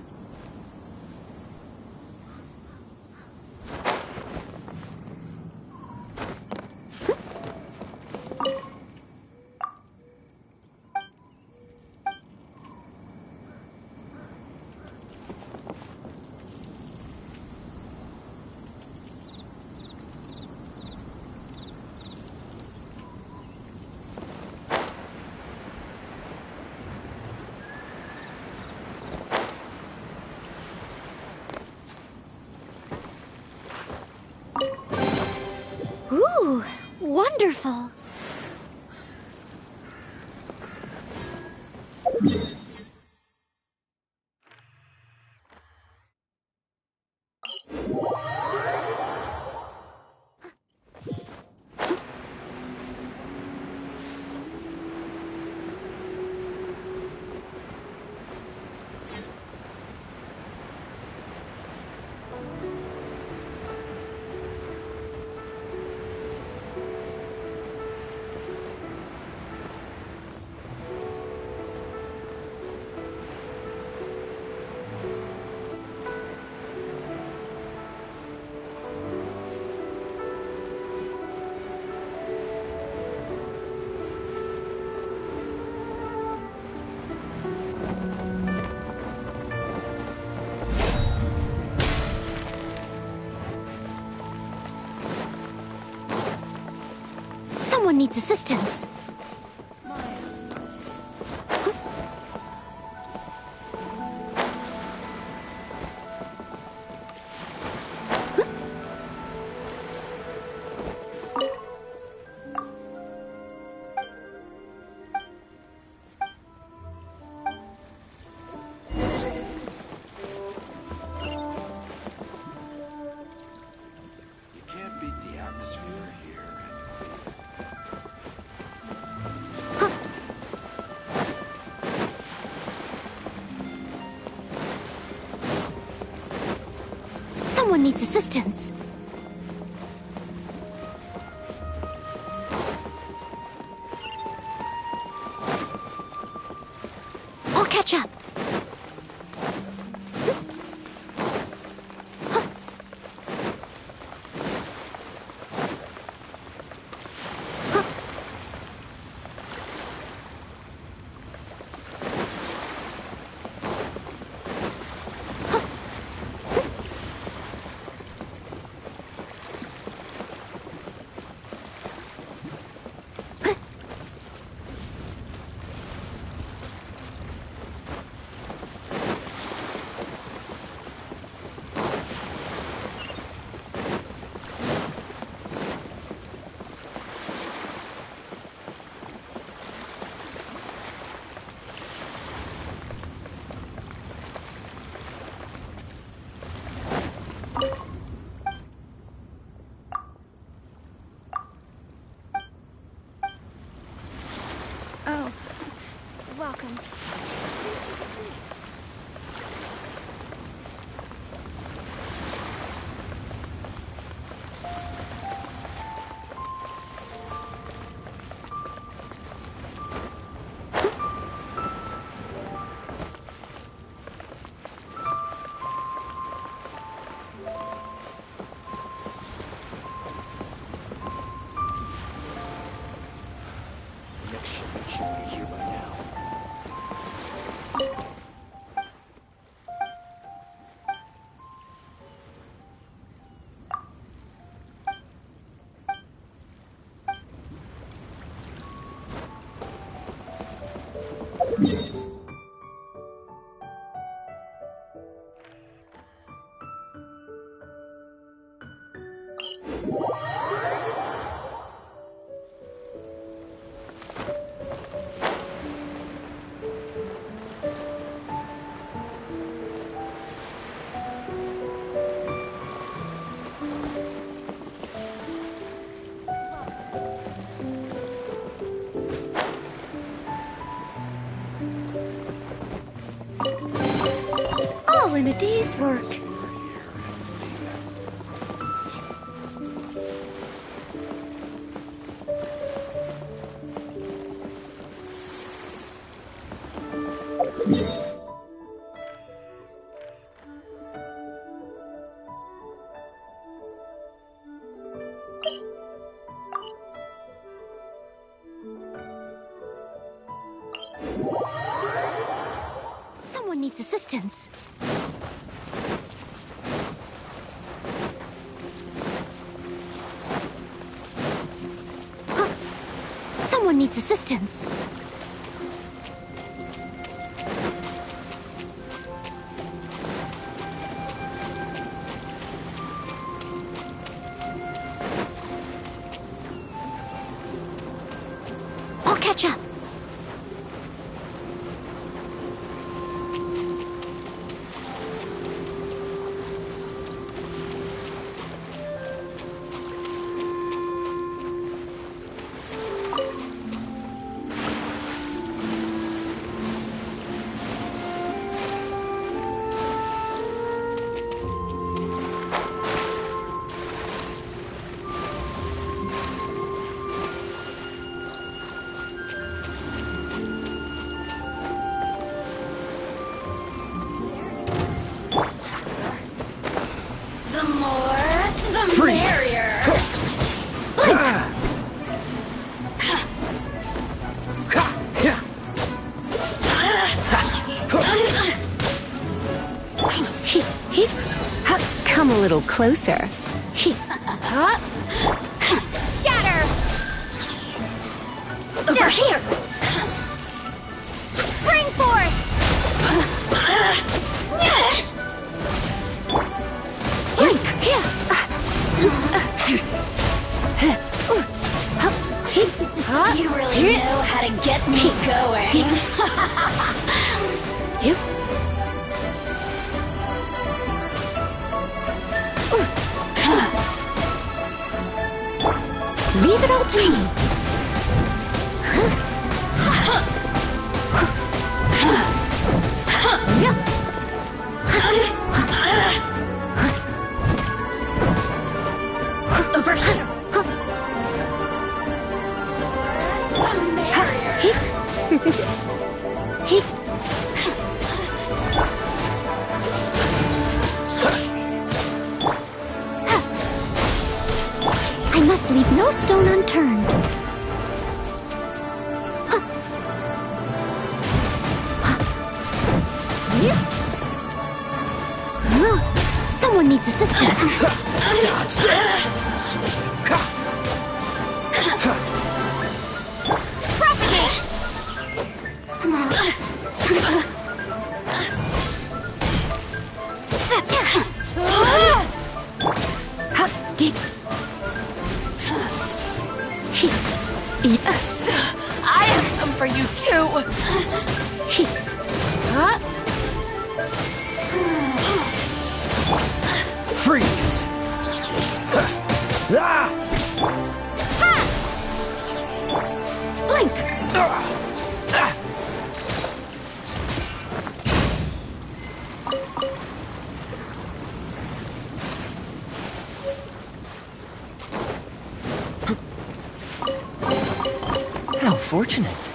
Ooh, wonderful. Someone needs assistance. You can't beat the atmosphere here. Someone needs assistance. I'll catch up. Oh, welcome. The next shipment should be here by now. All in a day's work. Here. assistance. Huh. Someone needs assistance. I'll catch up. Come a little closer. Scatter! Over here! Spring forth! Link! You really know how to get me going. Leave it all to me. Over here. I must leave no stone unturned. Someone needs assistance. Dodge this! Propagate! I have some for you too. Freeze! Blink! How fortunate.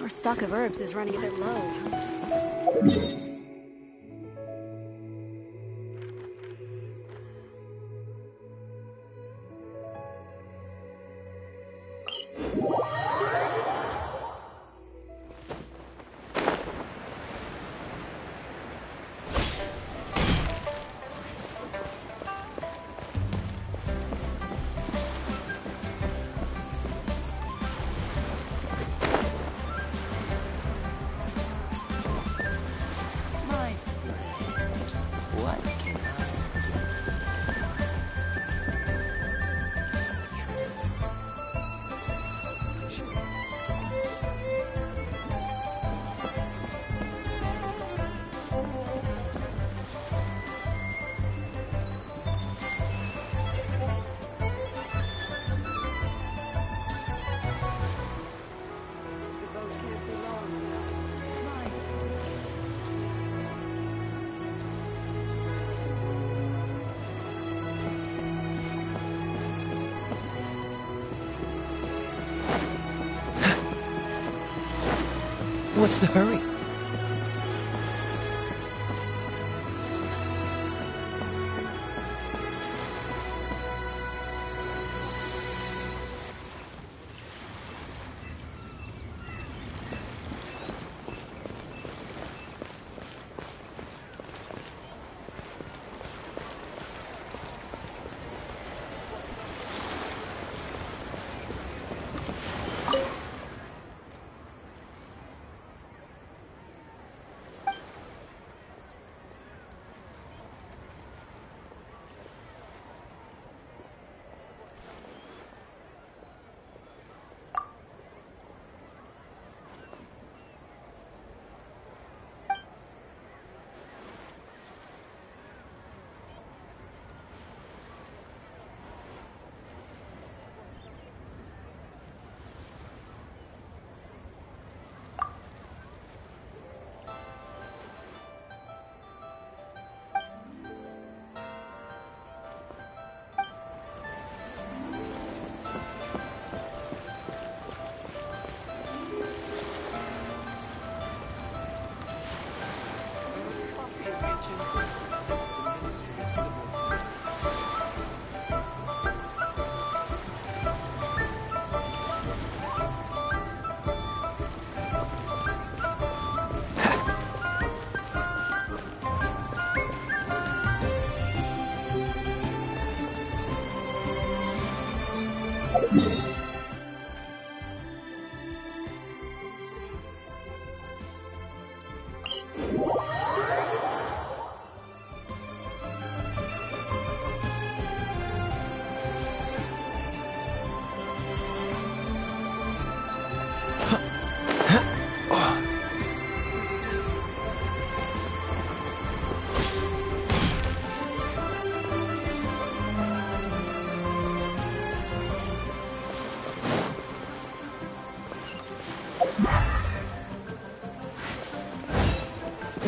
Our stock of herbs is running a bit low. What's the hurry?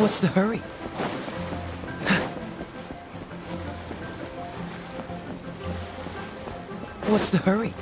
What's the hurry? What's the hurry?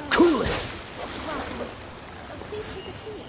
Cool it! Please take a seat.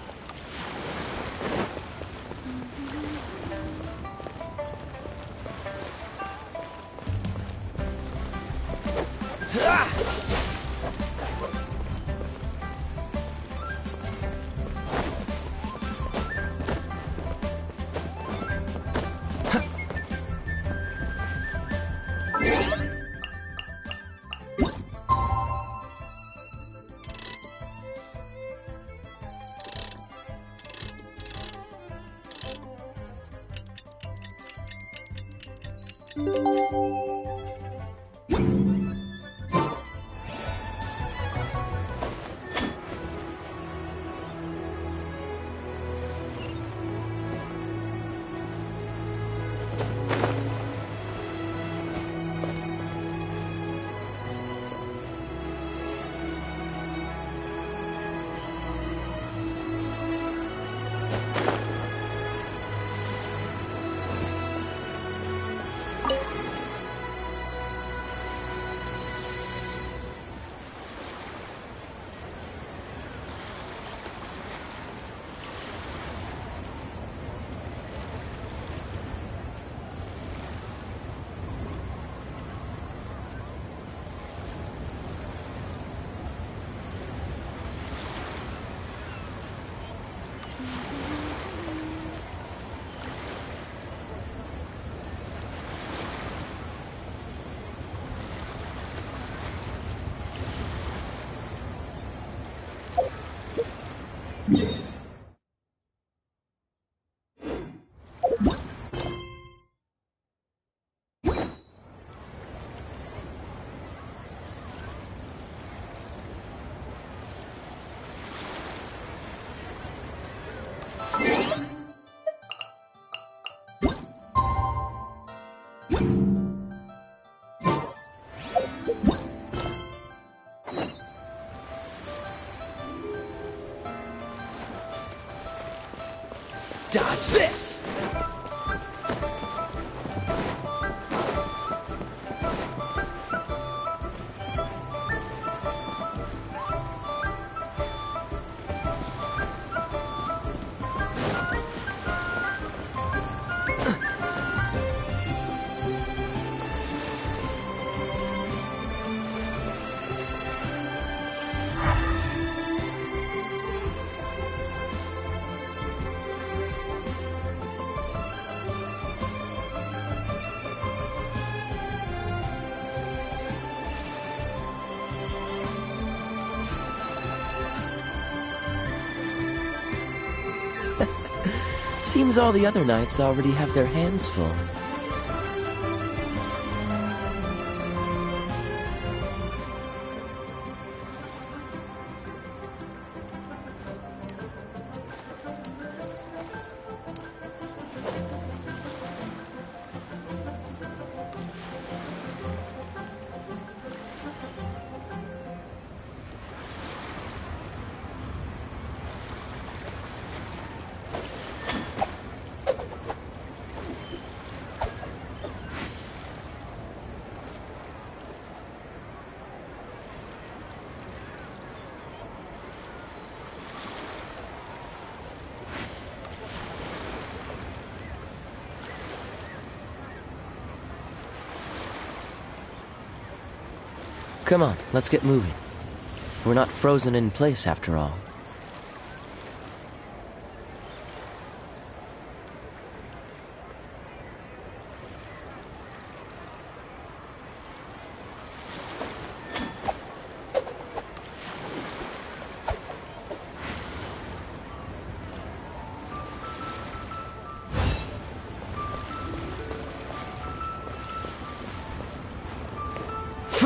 Dodge this! Seems all the other knights already have their hands full. Come on, let's get moving. We're not frozen in place after all.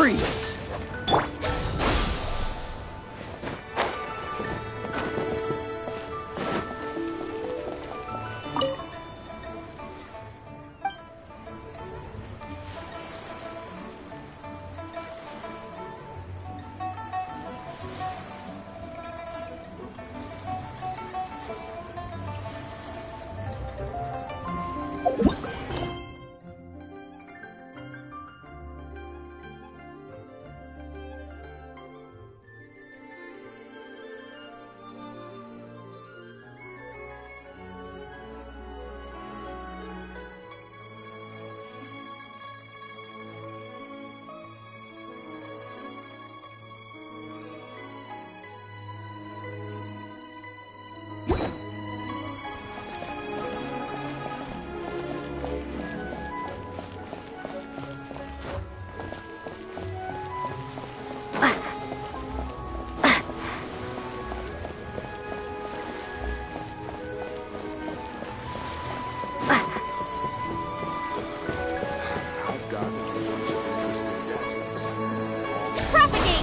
Freeze! I've got a bunch of interesting gadgets. Propagate!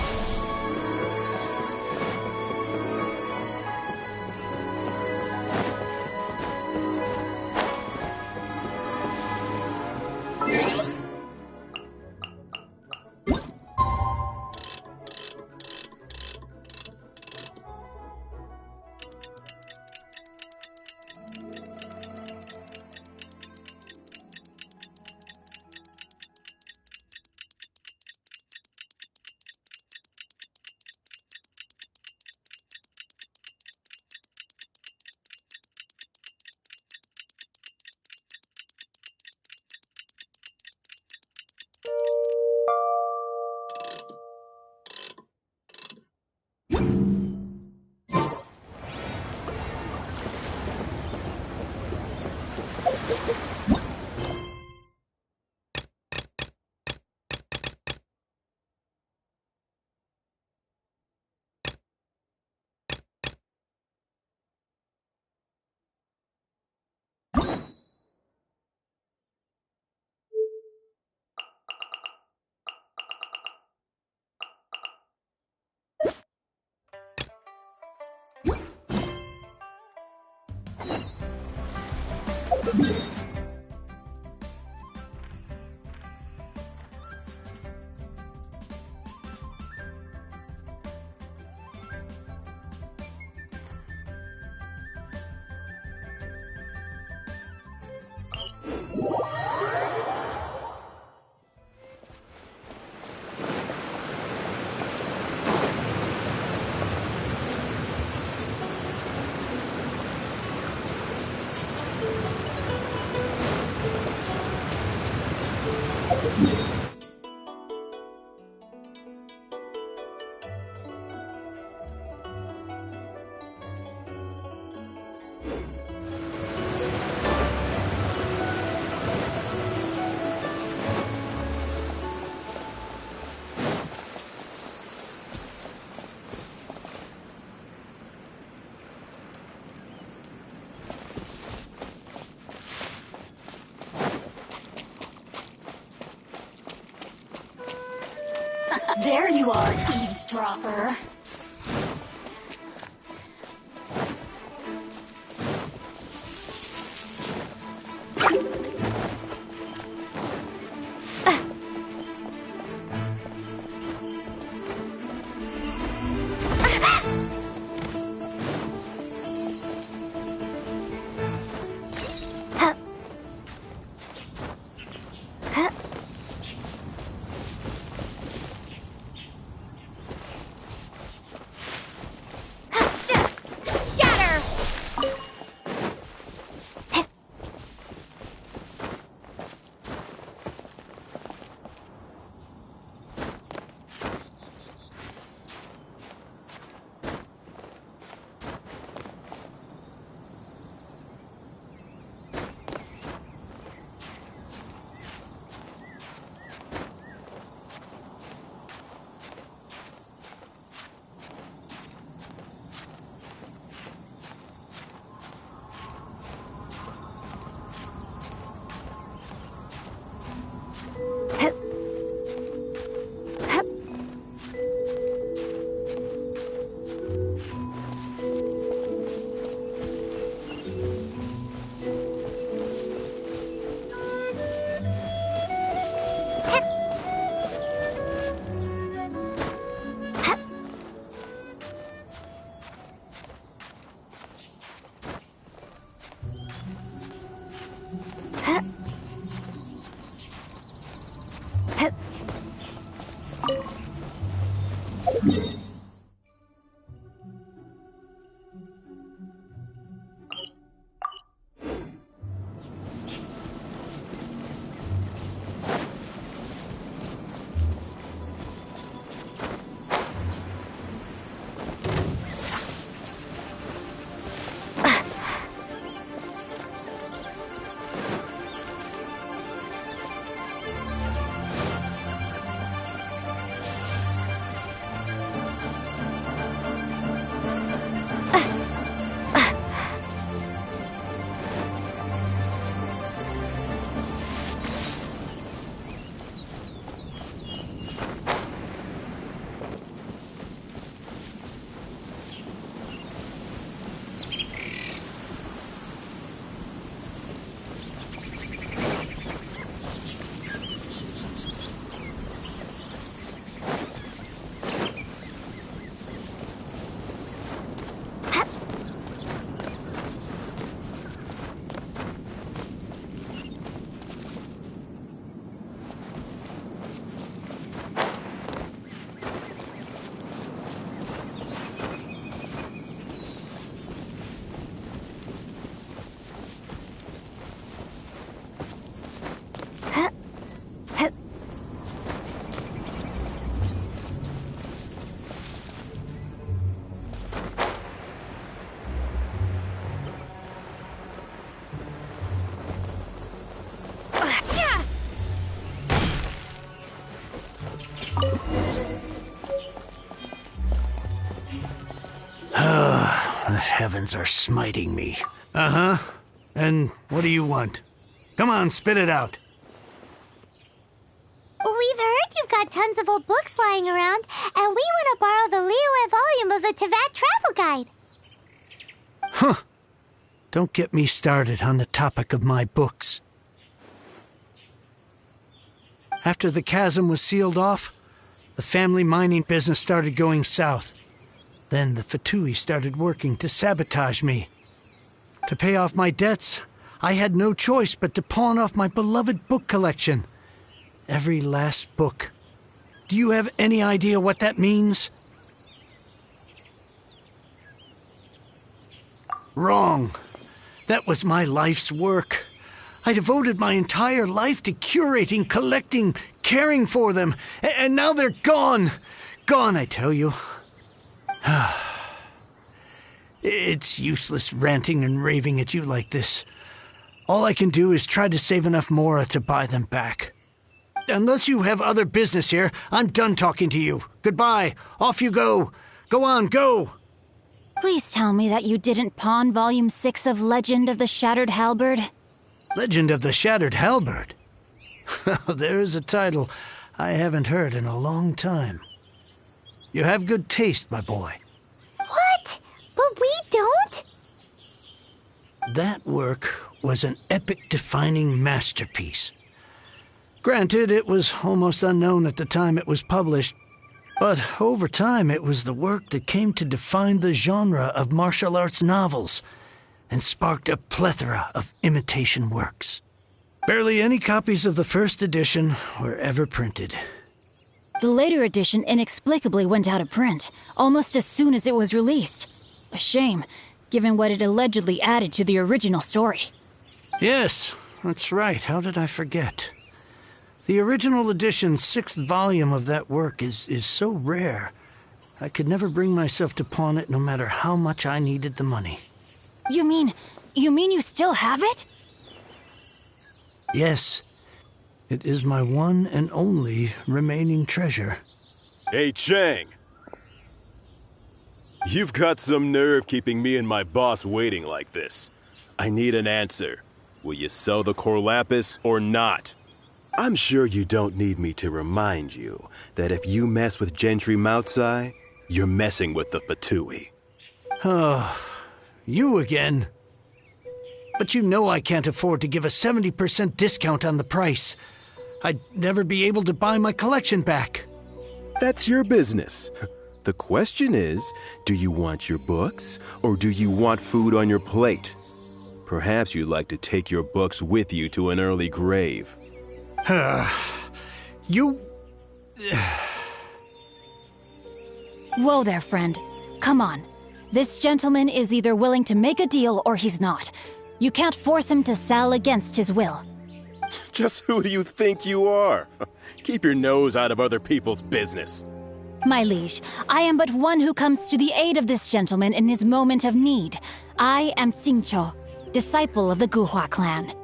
There you are, eavesdropper. heavens are smiting me. Uh-huh. And what do you want? Come on, spit it out. We've heard you've got tons of old books lying around, and we want to borrow the Liyue volume of the Teyvat Travel Guide. Huh. Don't get me started on the topic of my books. After the chasm was sealed off, the family mining business started going south. Then the Fatui started working to sabotage me. To pay off my debts, I had no choice but to pawn off my beloved book collection. Every last book. Do you have any idea what that means? Wrong. That was my life's work. I devoted my entire life to curating, collecting, caring for them. And now they're gone. Gone, I tell you. It's useless ranting and raving at you like this. All I can do is try to save enough Mora to buy them back. Unless you have other business here, I'm done talking to you. Goodbye. Off you go. Go on, go. Please tell me that you didn't pawn Volume 6 of Legend of the Shattered Halberd. Legend of the Shattered Halberd? There's a title I haven't heard in a long time. You have good taste, my boy. What? But we don't? That work was an epic-defining masterpiece. Granted, it was almost unknown at the time it was published, but over time it was the work that came to define the genre of martial arts novels and sparked a plethora of imitation works. Barely any copies of the first edition were ever printed. The later edition inexplicably went out of print, almost as soon as it was released. A shame, given what it allegedly added to the original story. Yes, that's right. How did I forget? The original edition's 6th volume of that work is so rare, I could never bring myself to pawn it no matter how much I needed the money. You mean you still have it? Yes. It is my one and only remaining treasure. Hey, Chang! You've got some nerve keeping me and my boss waiting like this. I need an answer. Will you sell the core lapis or not? I'm sure you don't need me to remind you that if you mess with Gentry Moutsai, you're messing with the Fatui. Oh, you again. But you know I can't afford to give a 70% discount on the price. I'd never be able to buy my collection back. That's your business. The question is, do you want your books, or do you want food on your plate? Perhaps you'd like to take your books with you to an early grave. You... Whoa there, friend. Come on. This gentleman is either willing to make a deal or he's not. You can't force him to sell against his will. Just who do you think you are? Keep your nose out of other people's business. My liege, I am but one who comes to the aid of this gentleman in his moment of need. I am Xingqiu, disciple of the Guhua clan.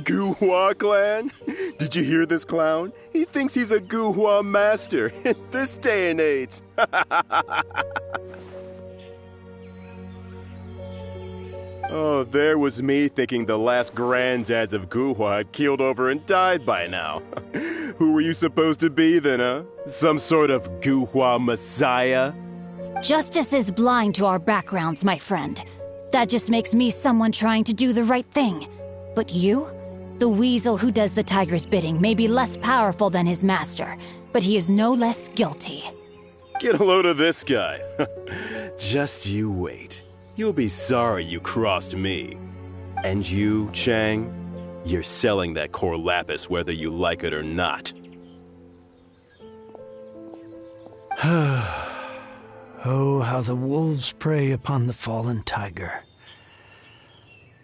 Guhua clan? Did you hear this clown? He thinks he's a Guhua master in this day and age. Oh, there was me thinking the last granddads of Guhua had keeled over and died by now. Who were you supposed to be then, huh? Some sort of Guhua messiah? Justice is blind to our backgrounds, my friend. That just makes me someone trying to do the right thing. But you? The weasel who does the tiger's bidding may be less powerful than his master, but he is no less guilty. Get a load of this guy. Just you wait. You'll be sorry you crossed me. And you, Chang, you're selling that core lapis whether you like it or not. Oh, how the wolves prey upon the fallen tiger.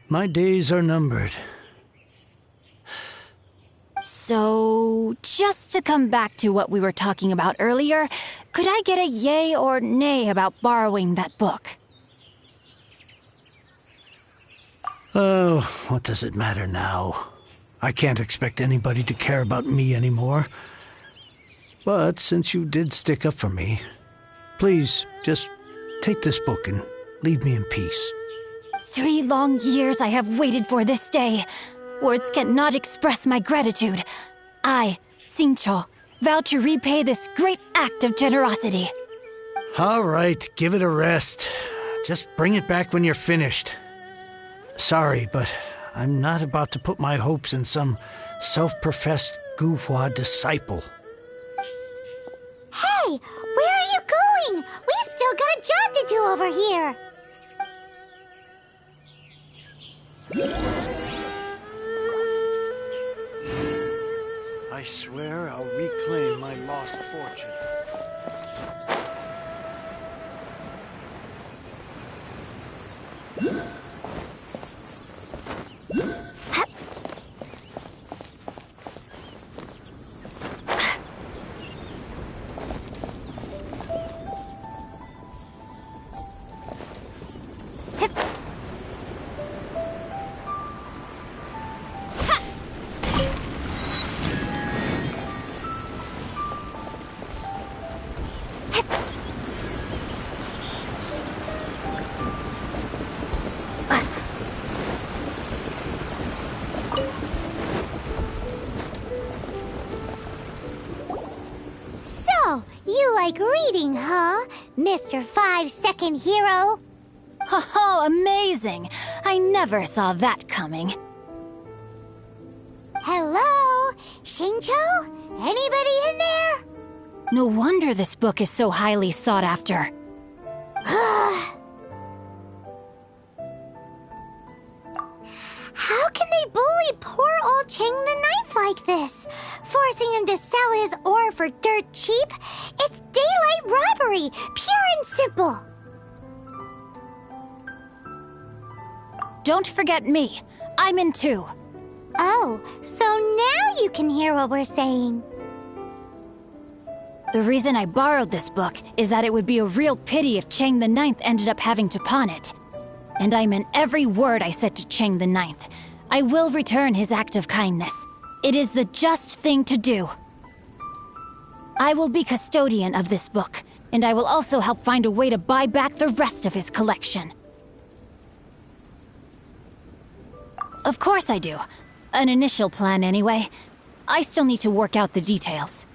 My days are numbered. So, just to come back to what we were talking about earlier, could I get a yay or nay about borrowing that book? Oh, what does it matter now? I can't expect anybody to care about me anymore. But since you did stick up for me, Please, just take this book and leave me in peace. 3 long years I have waited for this day. Words cannot express my gratitude. I, Xingqiu, vow to repay this great act of generosity. All right, give it a rest. Just bring it back when you're finished. Sorry, but I'm not about to put my hopes in some self-professed Guhua disciple. Hey, where are you going? We've still got a job to do over here. I swear I'll reclaim my lost fortune. You like reading, huh, Mr. 5-second hero? Oh, amazing! I never saw that coming. Hello? Xingqiu? Anybody in there? No wonder this book is so highly sought after. How can they bully poor old Cheng the Ninth like this? Forcing him to sell his ore for dirt cheap? It's daylight robbery, pure and simple. Don't forget me. I'm in too. Oh, so now you can hear what we're saying. The reason I borrowed this book is that it would be a real pity if Cheng the Ninth ended up having to pawn it. And I meant every word I said to Cheng the Ninth. I will return his act of kindness. It is the just thing to do. I will be custodian of this book, and I will also help find a way to buy back the rest of his collection. Of course I do. An initial plan, anyway. I still need to work out the details.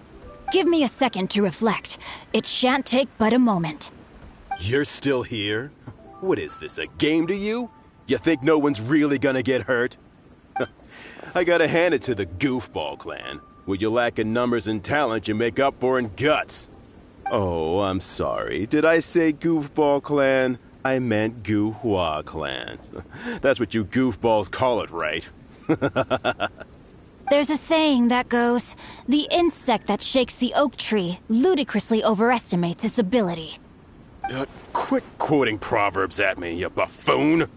Give me a second to reflect. It shan't take but a moment. You're still here? What is this, a game to you? You think no one's really gonna get hurt? I gotta hand it to the Goofball clan. What you lack in numbers and talent, you make up for in guts. Oh, I'm sorry. Did I say Goofball clan? I meant Guhua clan. That's what you goofballs call it, right? There's a saying that goes, the insect that shakes the oak tree ludicrously overestimates its ability. Quit quoting proverbs at me, you buffoon!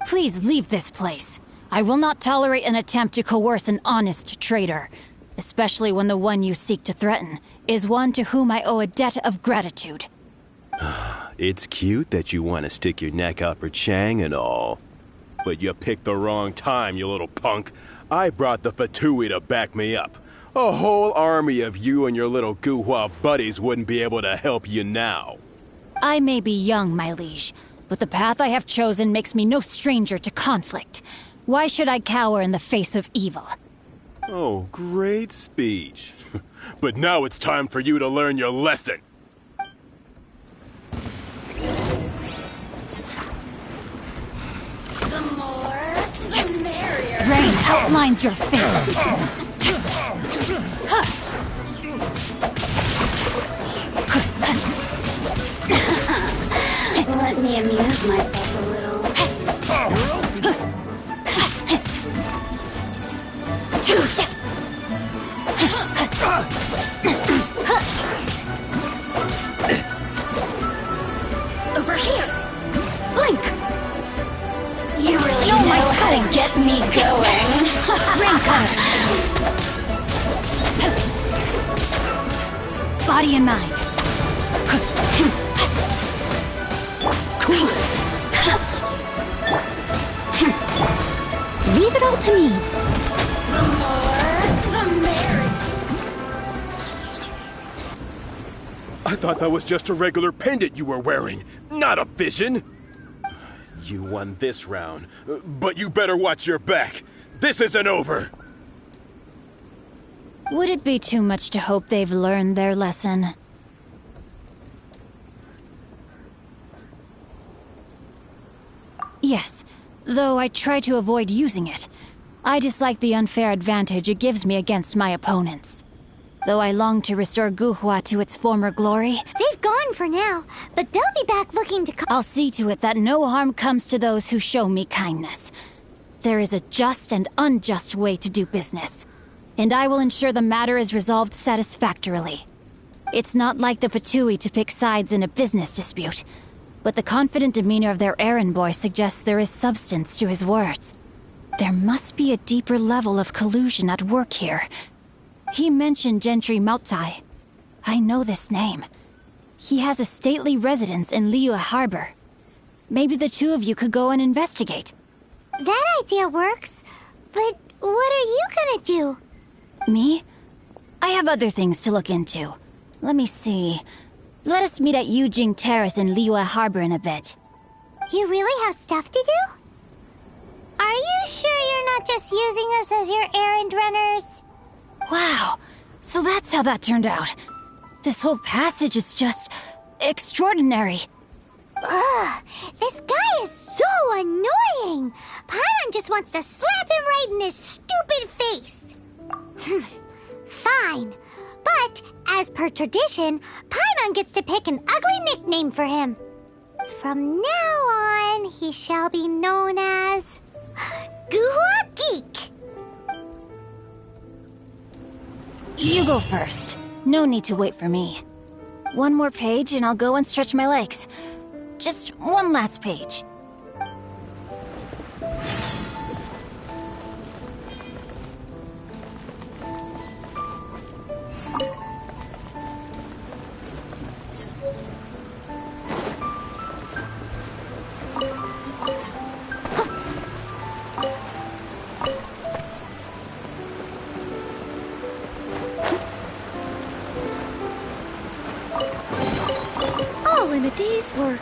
Please leave this place. I will not tolerate an attempt to coerce an honest trader, especially when the one you seek to threaten is one to whom I owe a debt of gratitude. It's cute that you want to stick your neck out for Chang and all. But you picked the wrong time, you little punk. I brought the Fatui to back me up. A whole army of you and your little Guhua buddies wouldn't be able to help you now. I may be young, my liege, but the path I have chosen makes me no stranger to conflict. Why should I cower in the face of evil? Oh, great speech. But now it's time for you to learn your lesson. The more, the merrier. Rain outlines your fate. Let me amuse myself a little. Over here! Blink! You really know how to get me going. Rain cutter! Body and mind. Cool it. Leave it all to me. The more, the merrier. I thought that was just a regular pendant you were wearing, not a vision! You won this round, but you better watch your back. This isn't over! Would it be too much to hope they've learned their lesson? Yes, though I try to avoid using it. I dislike the unfair advantage it gives me against my opponents. Though I long to restore Guhua to its former glory. They've gone for now, but they'll be back looking to... I'll see to it that no harm comes to those who show me kindness. There is a just and unjust way to do business, and I will ensure the matter is resolved satisfactorily. It's not like the Fatui to pick sides in a business dispute, but the confident demeanor of their errand boy suggests there is substance to his words. There must be a deeper level of collusion at work here. He mentioned Gentry Mautai. I know this name. He has a stately residence in Liyue Harbor. Maybe the two of you could go and investigate. That idea works, but what are you gonna do? Me? I have other things to look into. Let me see. Let us meet at Yujing Terrace in Liyue Harbor in a bit. You really have stuff to do? Are you sure you're not just using us as your errand runners? Wow, so that's how that turned out. This whole passage is just... extraordinary. Ugh, this guy is so annoying! Paimon just wants to slap him right in his stupid face! Fine, but as per tradition, Paimon gets to pick an ugly nickname for him. From now on, he shall be known as... Guhua Geek! You go first. No need to wait for me. One more page and I'll go and stretch my legs. Just one last page. All in a day's work.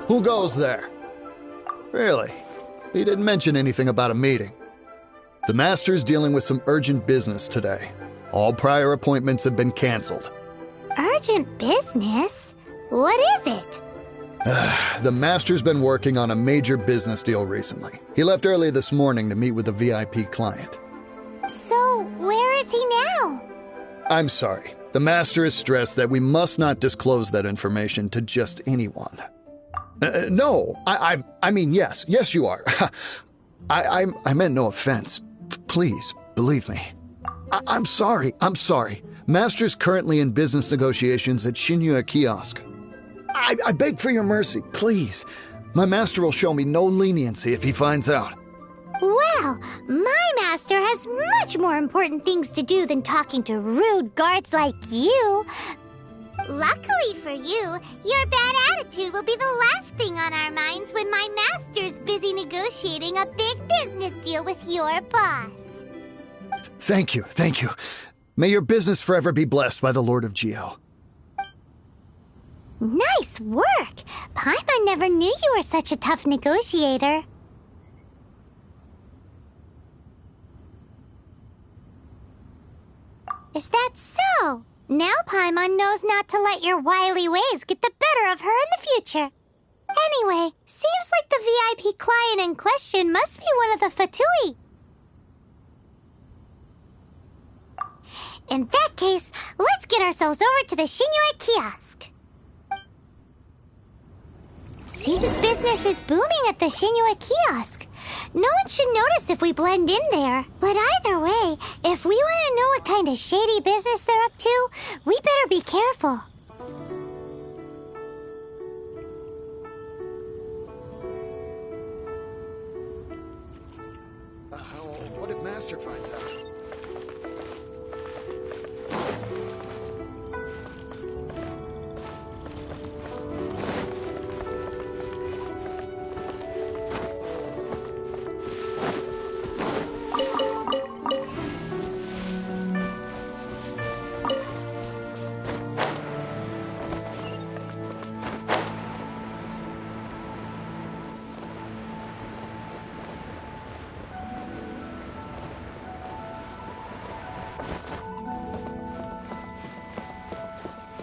Who goes there? Really? He didn't mention anything about a meeting. The Master's dealing with some urgent business today. All prior appointments have been canceled. Urgent business? What is it? The Master's been working on a major business deal recently. He left early this morning to meet with a VIP client. So, where is he now? I'm sorry. The Master is stressed that we must not disclose that information to just anyone. No, I mean, yes, you are. I meant no offense. Please, believe me. I'm sorry. Master's currently in business negotiations at Shinya Kiosk. I beg for your mercy, please. My master will show me no leniency if he finds out. Well, my master has much more important things to do than talking to rude guards like you. Luckily for you, your bad attitude will be the last thing on our minds when my master's busy negotiating a big business deal with your boss. Thank you. May your business forever be blessed by the Lord of Geo. Nice work! Paimon never knew you were such a tough negotiator. Is that so? Now Paimon knows not to let your wily ways get the better of her in the future. Anyway, seems like the VIP client in question must be one of the Fatui. In that case, let's get ourselves over to the Shinue Kiosk. Seems business is booming at the Shinue Kiosk. No one should notice if we blend in there. But either way, if we want to know what kind of shady business they're up to, we better be careful. What if Master finds out?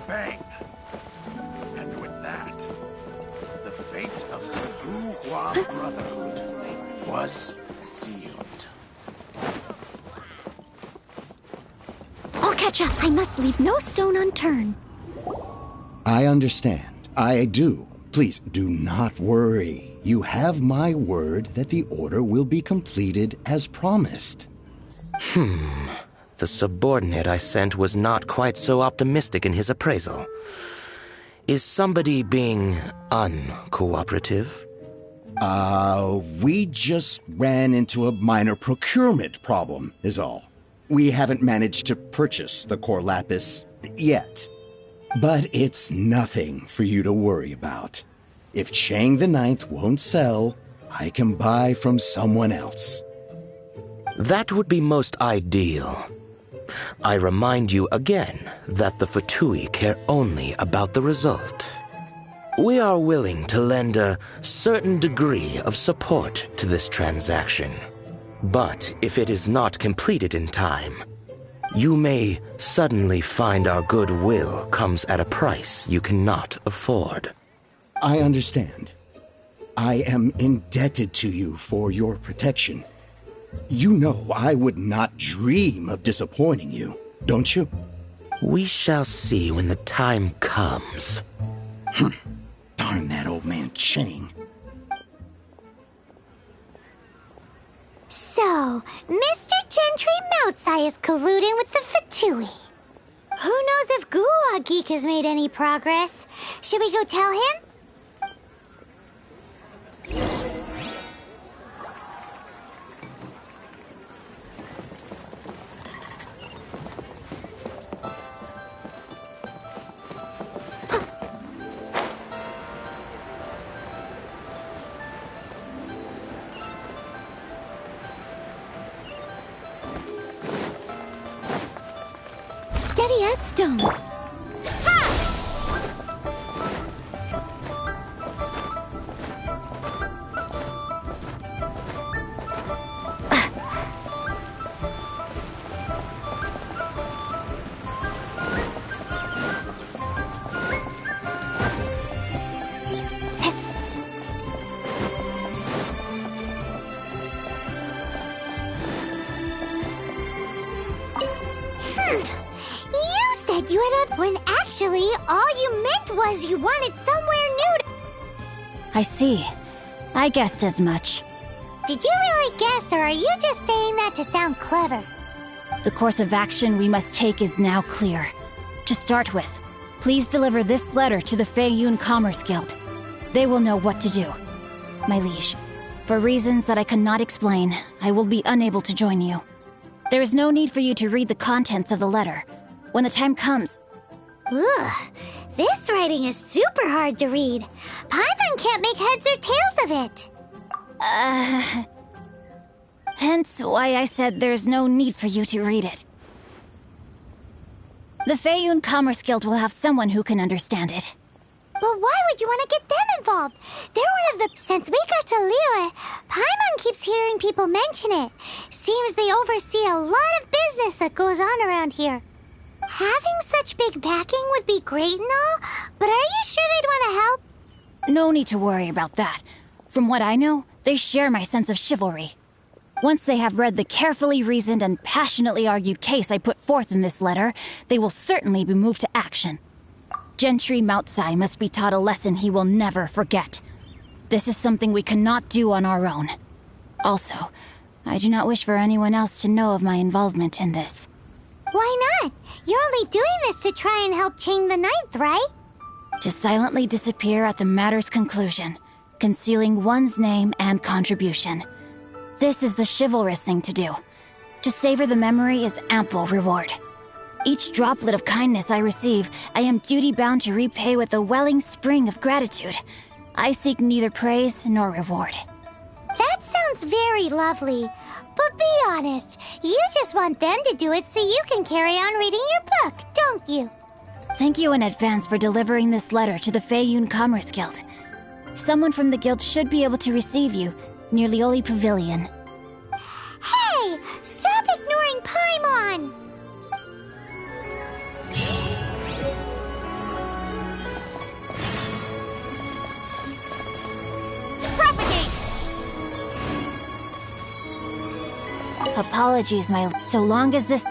Bang! And with that, the fate of the Wu-Hua Brotherhood was sealed. I'll catch up. I must leave no stone unturned. I understand. I do. Please do not worry. You have my word that the order will be completed as promised. The subordinate I sent was not quite so optimistic in his appraisal. Is somebody being uncooperative? We just ran into a minor procurement problem, is all. We haven't managed to purchase the core lapis yet. But it's nothing for you to worry about. If Chang the Ninth won't sell, I can buy from someone else. That would be most ideal. I remind you again that the Fatui care only about the result. We are willing to lend a certain degree of support to this transaction. But if it is not completed in time, you may suddenly find our goodwill comes at a price you cannot afford. I understand. I am indebted to you for your protection. You know I would not dream of disappointing you, don't you? We shall see when the time comes. Darn that old man Chang. So, Mr. Gentry Moutsai is colluding with the Fatui. Who knows if Guwa Geek has made any progress? Should we go tell him? Steady as stone. You had when actually all you meant was you wanted somewhere new to... I see. I guessed as much. Did you really guess, or are you just saying that to sound clever? The course of action we must take is now clear. To start with, please deliver this letter to the Feiyun Commerce Guild. They will know what to do. My liege, for reasons that I cannot explain, I will be unable to join you. There is no need for you to read the contents of the letter. When the time comes... Ugh, this writing is super hard to read. Paimon can't make heads or tails of it. Hence why I said there's no need for you to read it. The Feiyun Commerce Guild will have someone who can understand it. But why would you want to get them involved? They're one of the... Since we got to Liyue, Paimon keeps hearing people mention it. Seems they oversee a lot of business that goes on around here. Having such big backing would be great and all, but are you sure they'd want to help? No need to worry about that. From what I know, they share my sense of chivalry. Once they have read the carefully reasoned and passionately argued case I put forth in this letter, they will certainly be moved to action. Gentry Moutsai must be taught a lesson he will never forget. This is something we cannot do on our own. Also, I do not wish for anyone else to know of my involvement in this. Why not? You're only doing this to try and help Chang the Ninth, right? To silently disappear at the matter's conclusion, concealing one's name and contribution. This is the chivalrous thing to do. To savor the memory is ample reward. Each droplet of kindness I receive, I am duty-bound to repay with a welling spring of gratitude. I seek neither praise nor reward. That sounds very lovely. But be honest, you just want them to do it so you can carry on reading your book, don't you? Thank you in advance for delivering this letter to the Feiyun Commerce Guild. Someone from the guild should be able to receive you near Liyue Pavilion. Hey! Stop ignoring Paimon! Propagate! Apologies, my... So long as this...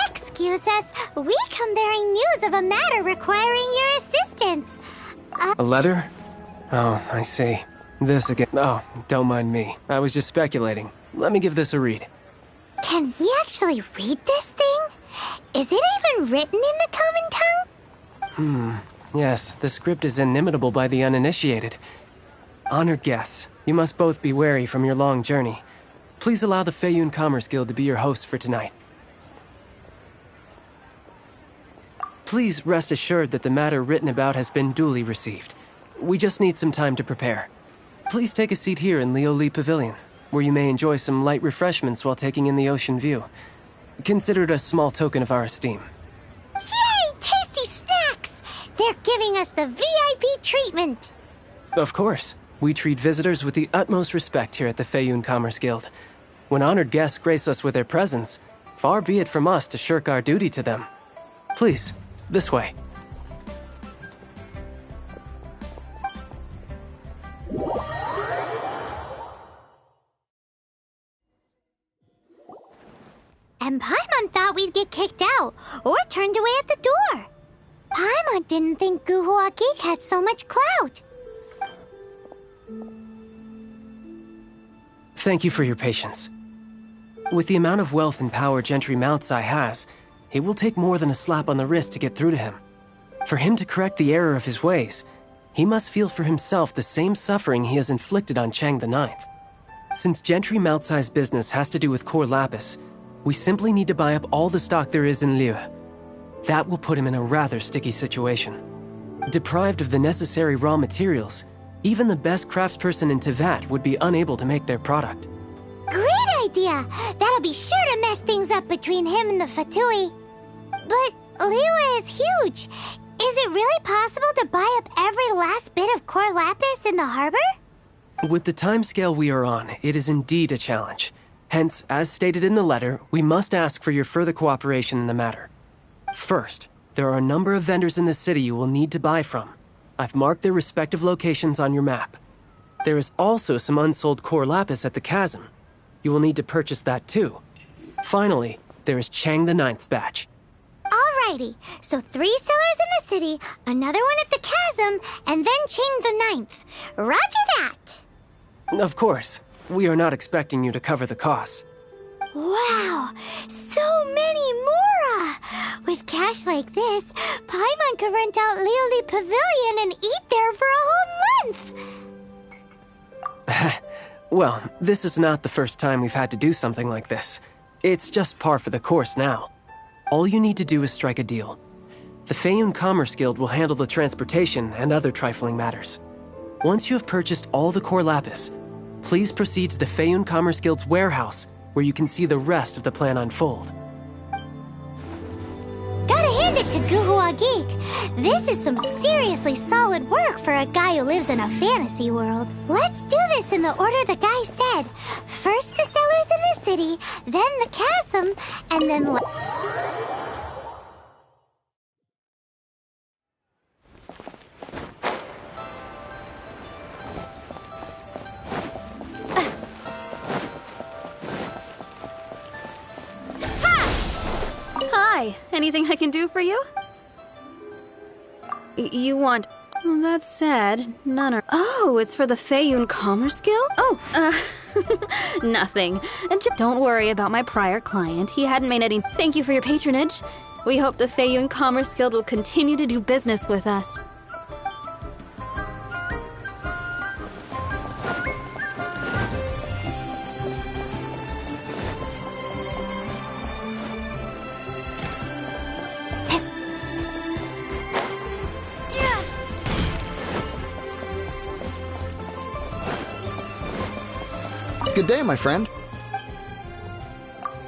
Excuse us, we come bearing news of a matter requiring your assistance. A letter? Oh, I see. This again. Oh, don't mind me. I was just speculating. Let me give this a read. Can we actually read this thing? Is it even written in the common tongue? Yes, the script is inimitable by the uninitiated. Honored guests, you must both be wary from your long journey. Please allow the Feiyun Commerce Guild to be your hosts for tonight. Please rest assured that the matter written about has been duly received. We just need some time to prepare. Please take a seat here in Liyue Pavilion, where you may enjoy some light refreshments while taking in the ocean view. Consider it a small token of our esteem. Yay! Tasty snacks! They're giving us the VIP treatment! Of course. We treat visitors with the utmost respect here at the Feiyun Commerce Guild. When honored guests grace us with their presence, far be it from us to shirk our duty to them. Please, this way. And Paimon thought we'd get kicked out, or turned away at the door. Paimon didn't think Guhua Geek had so much clout. Thank you for your patience. With the amount of wealth and power Gentry Moutsai has, it will take more than a slap on the wrist to get through to him. For him to correct the error of his ways, he must feel for himself the same suffering he has inflicted on Chang the Ninth. Since Gentry Moutsai's business has to do with core lapis, we simply need to buy up all the stock there is in Liyue. That will put him in a rather sticky situation. Deprived of the necessary raw materials, even the best craftsperson in Teyvat would be unable to make their product. Great idea. That'll be sure to mess things up between him and the Fatui. But Liyue is huge. Is it really possible to buy up every last bit of core lapis in the harbor? With the timescale we are on, it is indeed a challenge. Hence, as stated in the letter, we must ask for your further cooperation in the matter. First, there are a number of vendors in the city you will need to buy from. I've marked their respective locations on your map. There is also some unsold core lapis at the chasm. You will need to purchase that too. Finally, there is Chang the Ninth's batch. Alrighty, so 3 sellers in the city, another one at the chasm, and then Chang the Ninth. Roger that! Of course, we are not expecting you to cover the costs. Wow, so many Mora! With cash like this, Paimon could rent out Lioli Pavilion and eat there for a whole month! Well, this is not the first time we've had to do something like this. It's just par for the course now. All you need to do is strike a deal. The Feiyun Commerce Guild will handle the transportation and other trifling matters. Once you have purchased all the core lapis, please proceed to the Feiyun Commerce Guild's warehouse, where you can see the rest of the plan unfold. Gotta hand it to Guhua Geek. This is some seriously solid work for a guy who lives in a fantasy world. Let's do this in the order the guy said. First the sellers in the city, then the chasm, and then... Hi, anything I can do for you? You want... Well, that said, none are... Oh, it's for the Feiyun Commerce Guild? Oh, nothing. Don't worry about my prior client. He hadn't made any... Thank you for your patronage. We hope the Feiyun Commerce Guild will continue to do business with us. Good day, my friend.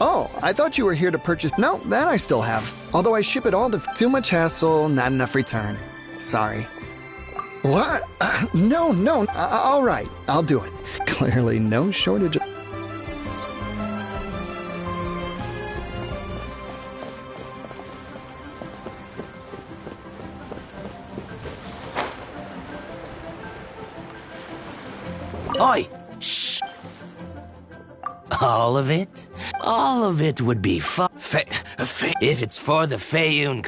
Oh, I thought you were here to purchase... No, that I still have. Although I ship it all to... Too much hassle, not enough return. Sorry. What? No. All right, I'll do it. Clearly no shortage of... Oi! Shh! All of it? All of it would be if it's for the Feiyun.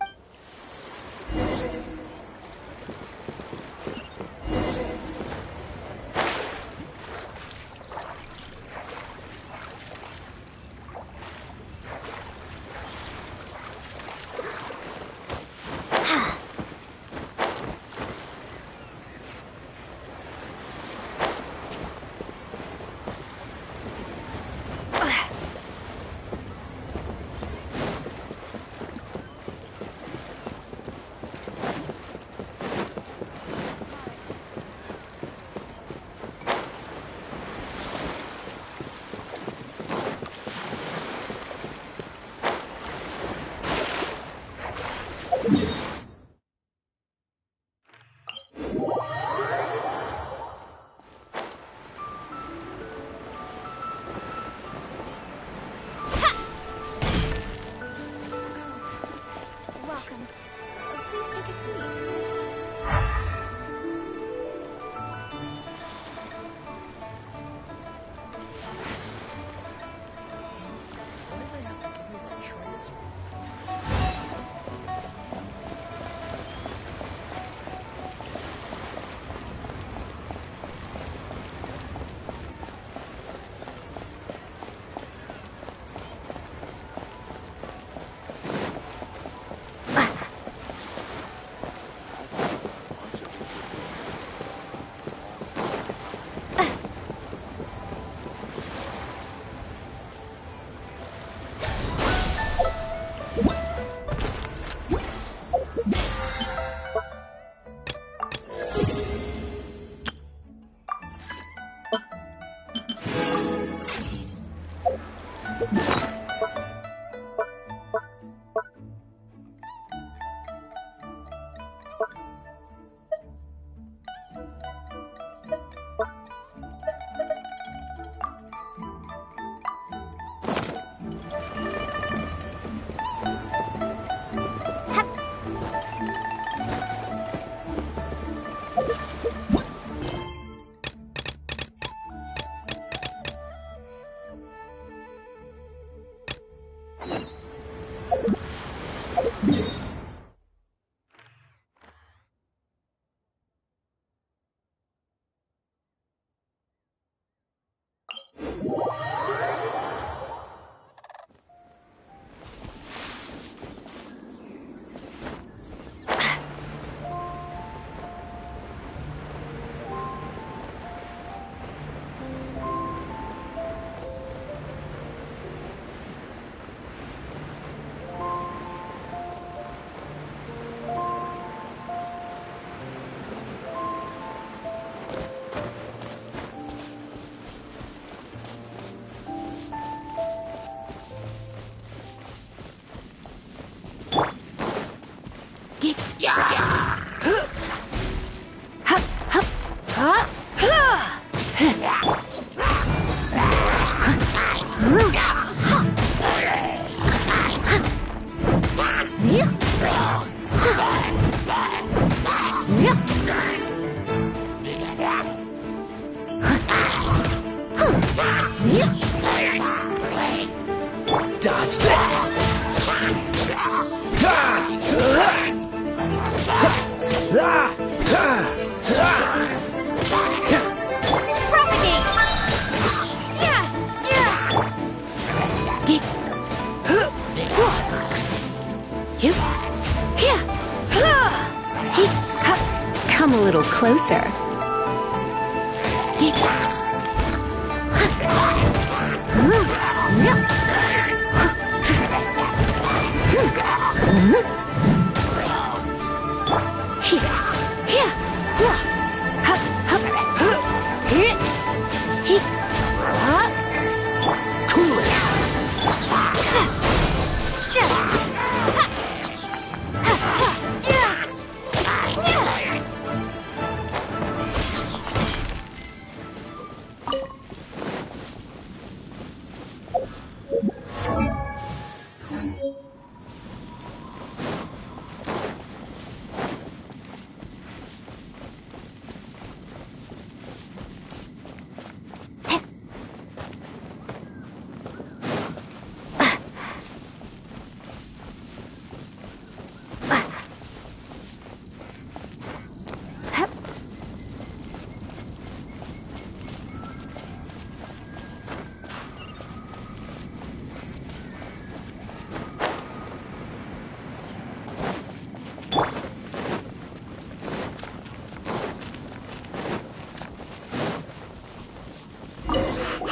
closer.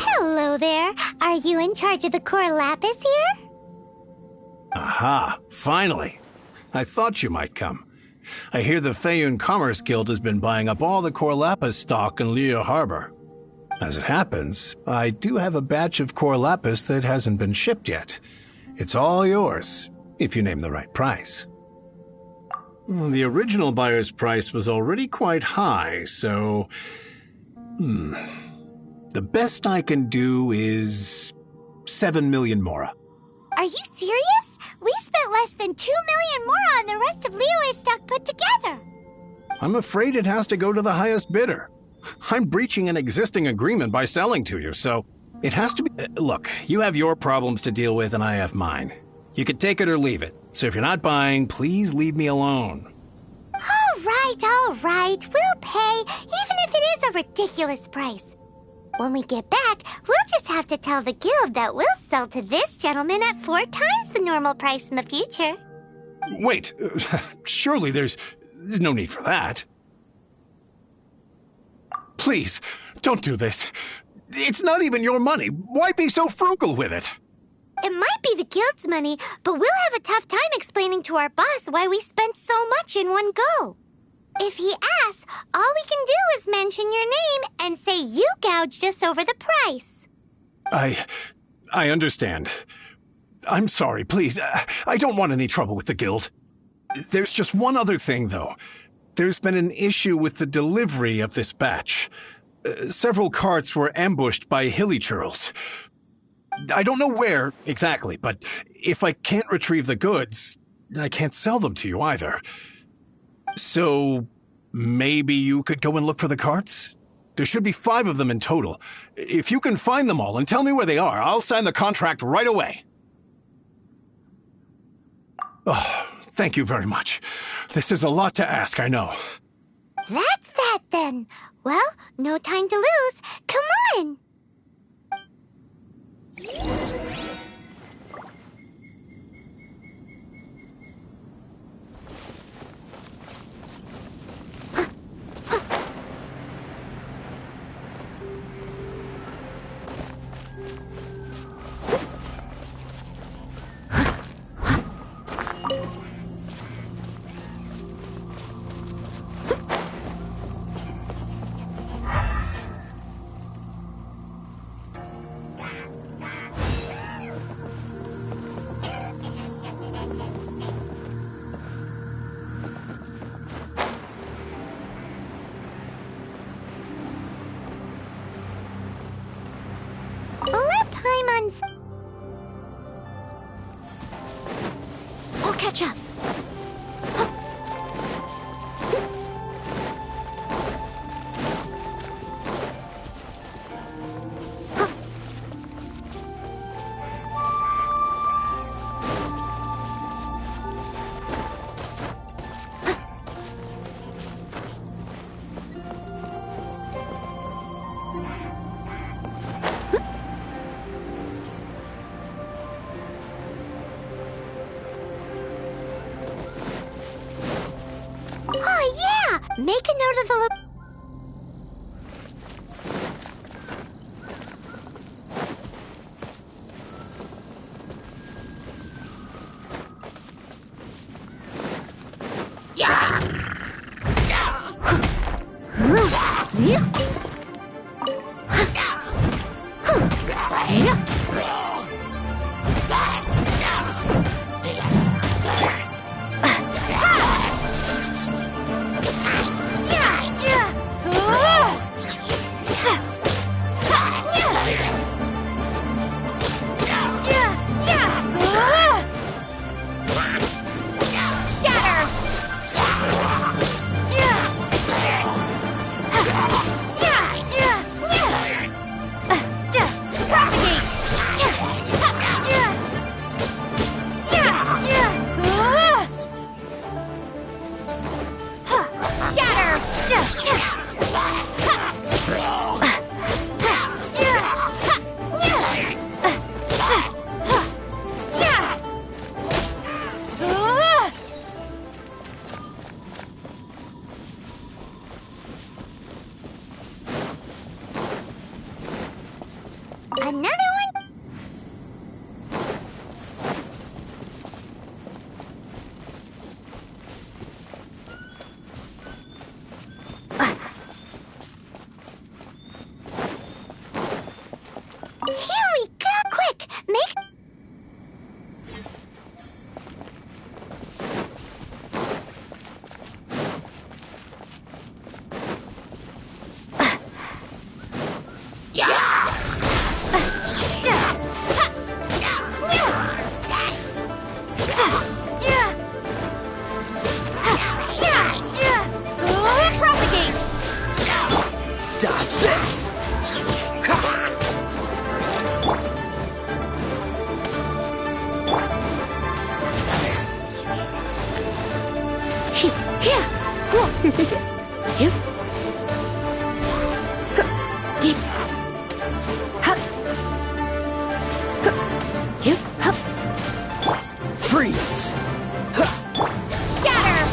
Hello there. Are you in charge of the core lapis here? Aha, finally. I thought you might come. I hear the Feiyun Commerce Guild has been buying up all the core lapis stock in Liu Harbor. As it happens, I do have a batch of core lapis that hasn't been shipped yet. It's all yours, if you name the right price. The original buyer's price was already quite high, so... The best I can do is 7 million mora. Are you serious? We spent less than 2 million more on the rest of Liyue's stock put together. I'm afraid it has to go to the highest bidder. I'm breaching an existing agreement by selling to you, so it has to be... Look, you have your problems to deal with and I have mine. You can take it or leave it. So if you're not buying, please leave me alone. All right. We'll pay, even if it is a ridiculous price. When we get back, we'll just have to tell the guild that we'll sell to this gentleman at 4 times the normal price in the future. Wait, surely there's no need for that. Please, don't do this. It's not even your money. Why be so frugal with it? It might be the guild's money, but we'll have a tough time explaining to our boss why we spent so much in one go. If he asks, all we can do is mention your name and say you gouged us over the price. I understand. I'm sorry, please. I don't want any trouble with the guild. There's just one other thing, though. There's been an issue with the delivery of this batch. Several carts were ambushed by hilly churls. I don't know where exactly, but if I can't retrieve the goods, I can't sell them to you either. So, maybe you could go and look for the carts? There should be 5 of them in total. If you can find them all and tell me where they are, I'll sign the contract right away. Oh, thank you very much. This is a lot to ask, I know. That's that then. Well, no time to lose. Come on! I'll catch up. Oh, yeah! Make a note of the Another one? Here we go! Quick, make... Dodge this! Freeze! Scatter!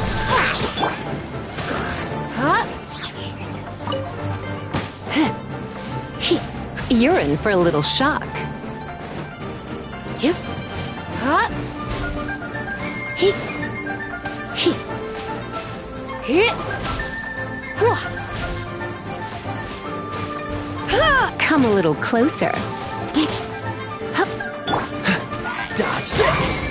You're in for a little shock. Come a little closer. Dodge this!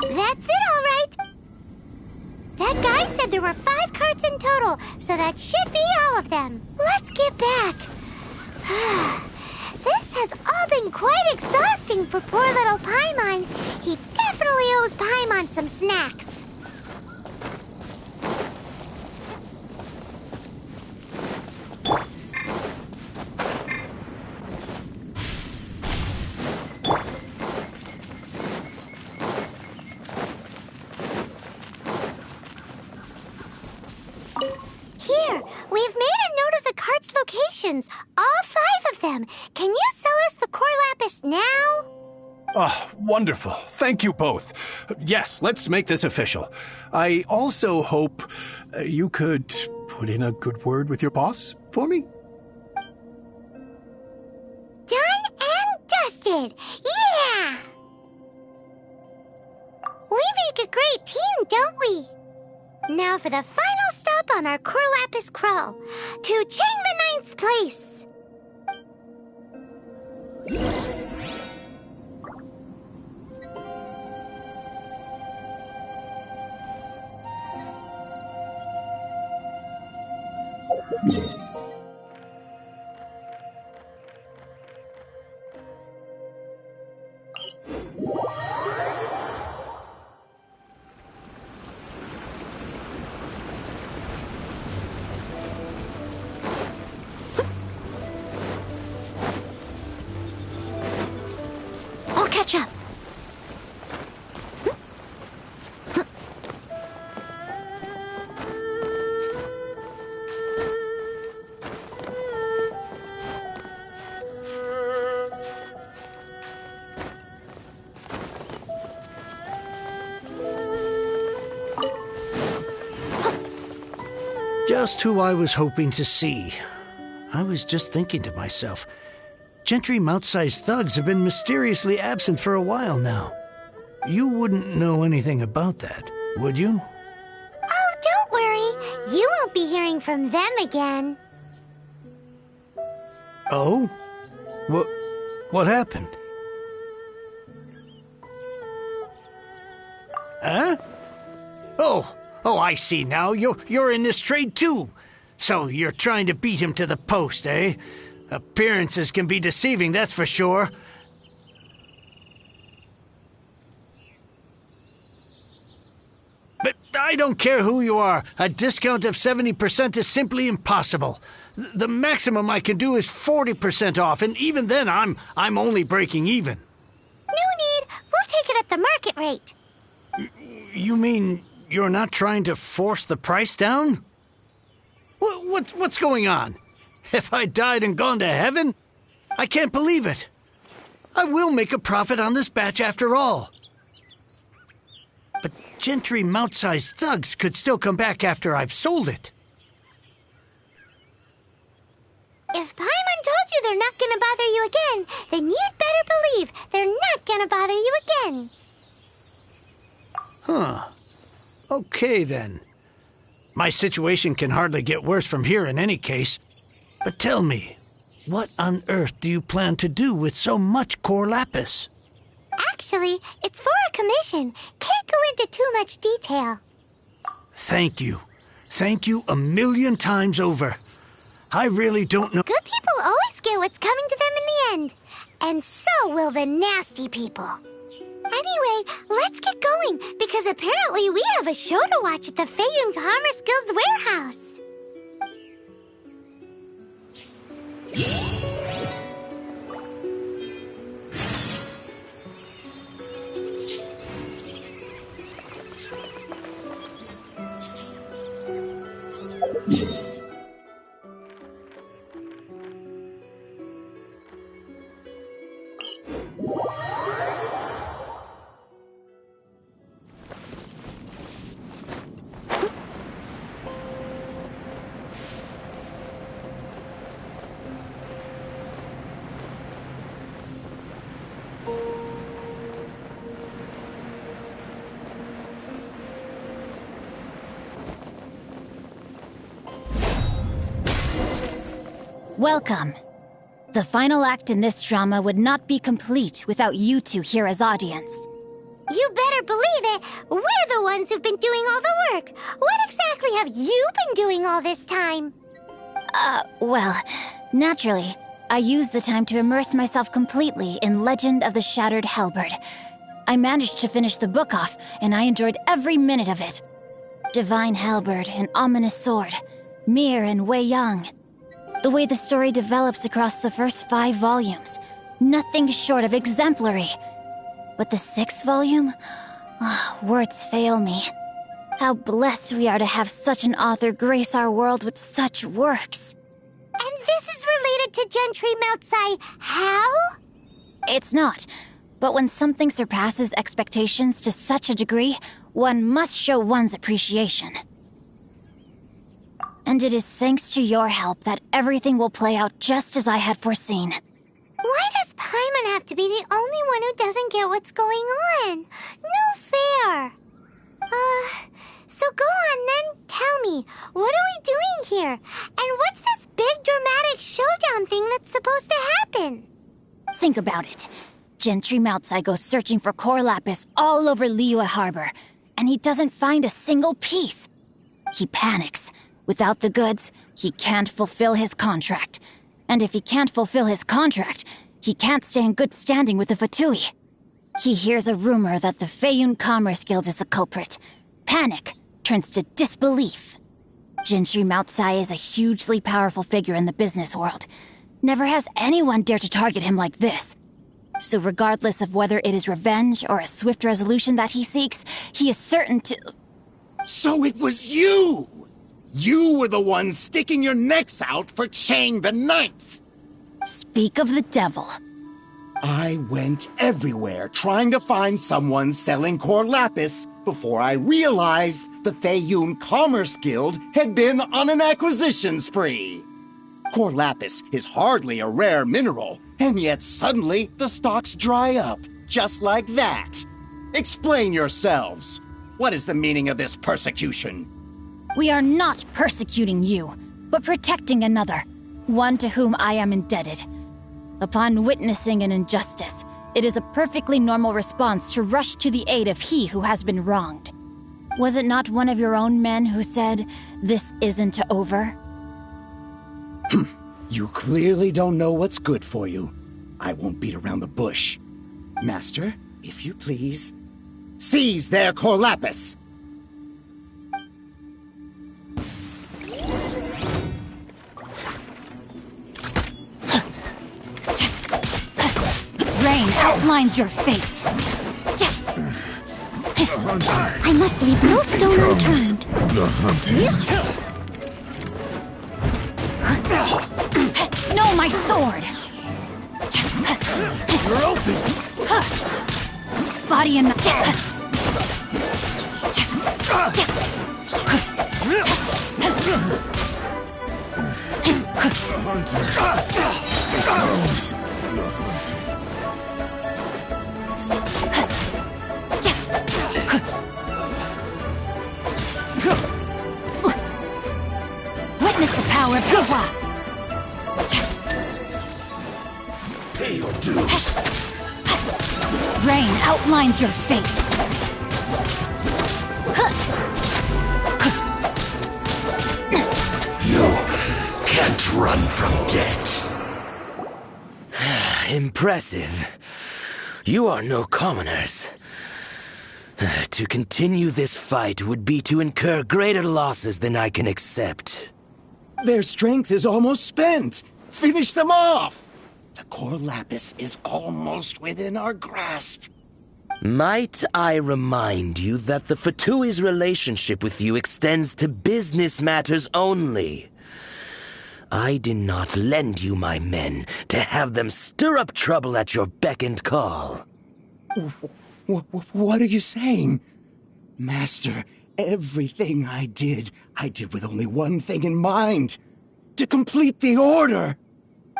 That's it, all right. That guy said there were 5 carts in total, so that should be all of them. Let's get back. This has all been quite exhausting for poor little Paimon. He definitely owes Paimon some snacks. Here, we've made a note of the cart's locations. All 5 of them. Can you sell us the core lapis now? Oh, wonderful. Thank you both. Yes, let's make this official. I also hope you could put in a good word with your boss for me. Done and dusted. Yeah! We make a great team, don't we? Now for the final stop on our core lapis crawl. To Chang the Ninth's place. I'll catch up. Just who I was hoping to see. I was just thinking to myself, Gentry mount-sized thugs have been mysteriously absent for a while now. You wouldn't know anything about that, would you? Oh, don't worry. You won't be hearing from them again. Oh? What happened? Huh? Oh, I see now. You're in this trade too. So you're trying to beat him to the post, eh? Appearances can be deceiving, that's for sure. I don't care who you are. A discount of 70% is simply impossible. The maximum I can do is 40% off, and even then I'm only breaking even. No need. We'll take it at the market rate. You mean you're not trying to force the price down? What's going on? Have I died and gone to heaven? I can't believe it. I will make a profit on this batch after all. But gentry mount-sized thugs could still come back after I've sold it. If Paimon told you they're not gonna bother you again, then you'd better believe they're not gonna bother you again. Huh. Okay, then. My situation can hardly get worse from here in any case. But tell me, what on earth do you plan to do with so much core lapis? Actually, it's for a commission. Can't go into too much detail. Thank you. Thank you 1,000,000 times over. I really don't know. Good people always get what's coming to them in the end. And so will the nasty people. Anyway, let's get going, because apparently we have a show to watch at the Feiyun Commerce Guild's warehouse. Welcome. The final act in this drama would not be complete without you two here as audience. You better believe it. We're the ones who've been doing all the work. What exactly have you been doing all this time? Well, naturally, I used the time to immerse myself completely in Legend of the Shattered Halberd. I managed to finish the book off, and I enjoyed every minute of it. Divine Halberd, an ominous sword. Mir and Wei Yang. The way the story develops across the first 5 volumes. Nothing short of exemplary. But the 6th volume? Words fail me. How blessed we are to have such an author grace our world with such works. And this is related to Gentry Moutsai how? It's not. But when something surpasses expectations to such a degree, one must show one's appreciation. And it is thanks to your help that everything will play out just as I had foreseen. Why does Paimon have to be the only one who doesn't get what's going on? No fair. So go on then, tell me, what are we doing here? And what's this big dramatic showdown thing that's supposed to happen? Think about it. Gentry Moutsai goes searching for core lapis all over Liyue Harbor, and he doesn't find a single piece. He panics. Without the goods, he can't fulfill his contract. And if he can't fulfill his contract, he can't stay in good standing with the Fatui. He hears a rumor that the Feiyun Commerce Guild is the culprit. Panic turns to disbelief. Gentry Moutsai is a hugely powerful figure in the business world. Never has anyone dared to target him like this. So regardless of whether it is revenge or a swift resolution that he seeks, he is certain to... So it was you! You were the one sticking your necks out for Chang the Ninth! Speak of the devil. I went everywhere trying to find someone selling core lapis before I realized the Feiyun Commerce Guild had been on an acquisition spree. Core lapis is hardly a rare mineral, and yet suddenly the stocks dry up, just like that. Explain yourselves. What is the meaning of this persecution? We are not persecuting you, but protecting another, one to whom I am indebted. Upon witnessing an injustice, it is a perfectly normal response to rush to the aid of he who has been wronged. Was it not one of your own men who said, "This isn't over"? You clearly don't know what's good for you. I won't beat around the bush. Master, if you please, seize their core lapis! Rain outlines your fate. I must leave no stone unturned. No, my sword! You're open! Body and... Witness the power of Guhua! Pay your dues. Rain outlines your fate. You can't run from death. Impressive. You are no commoners. To continue this fight would be to incur greater losses than I can accept. Their strength is almost spent. Finish them off! The core lapis is almost within our grasp. Might I remind you that the Fatui's relationship with you extends to business matters only? I did not lend you my men to have them stir up trouble at your beck and call. What are you saying? Master, everything I did with only one thing in mind. To complete the order.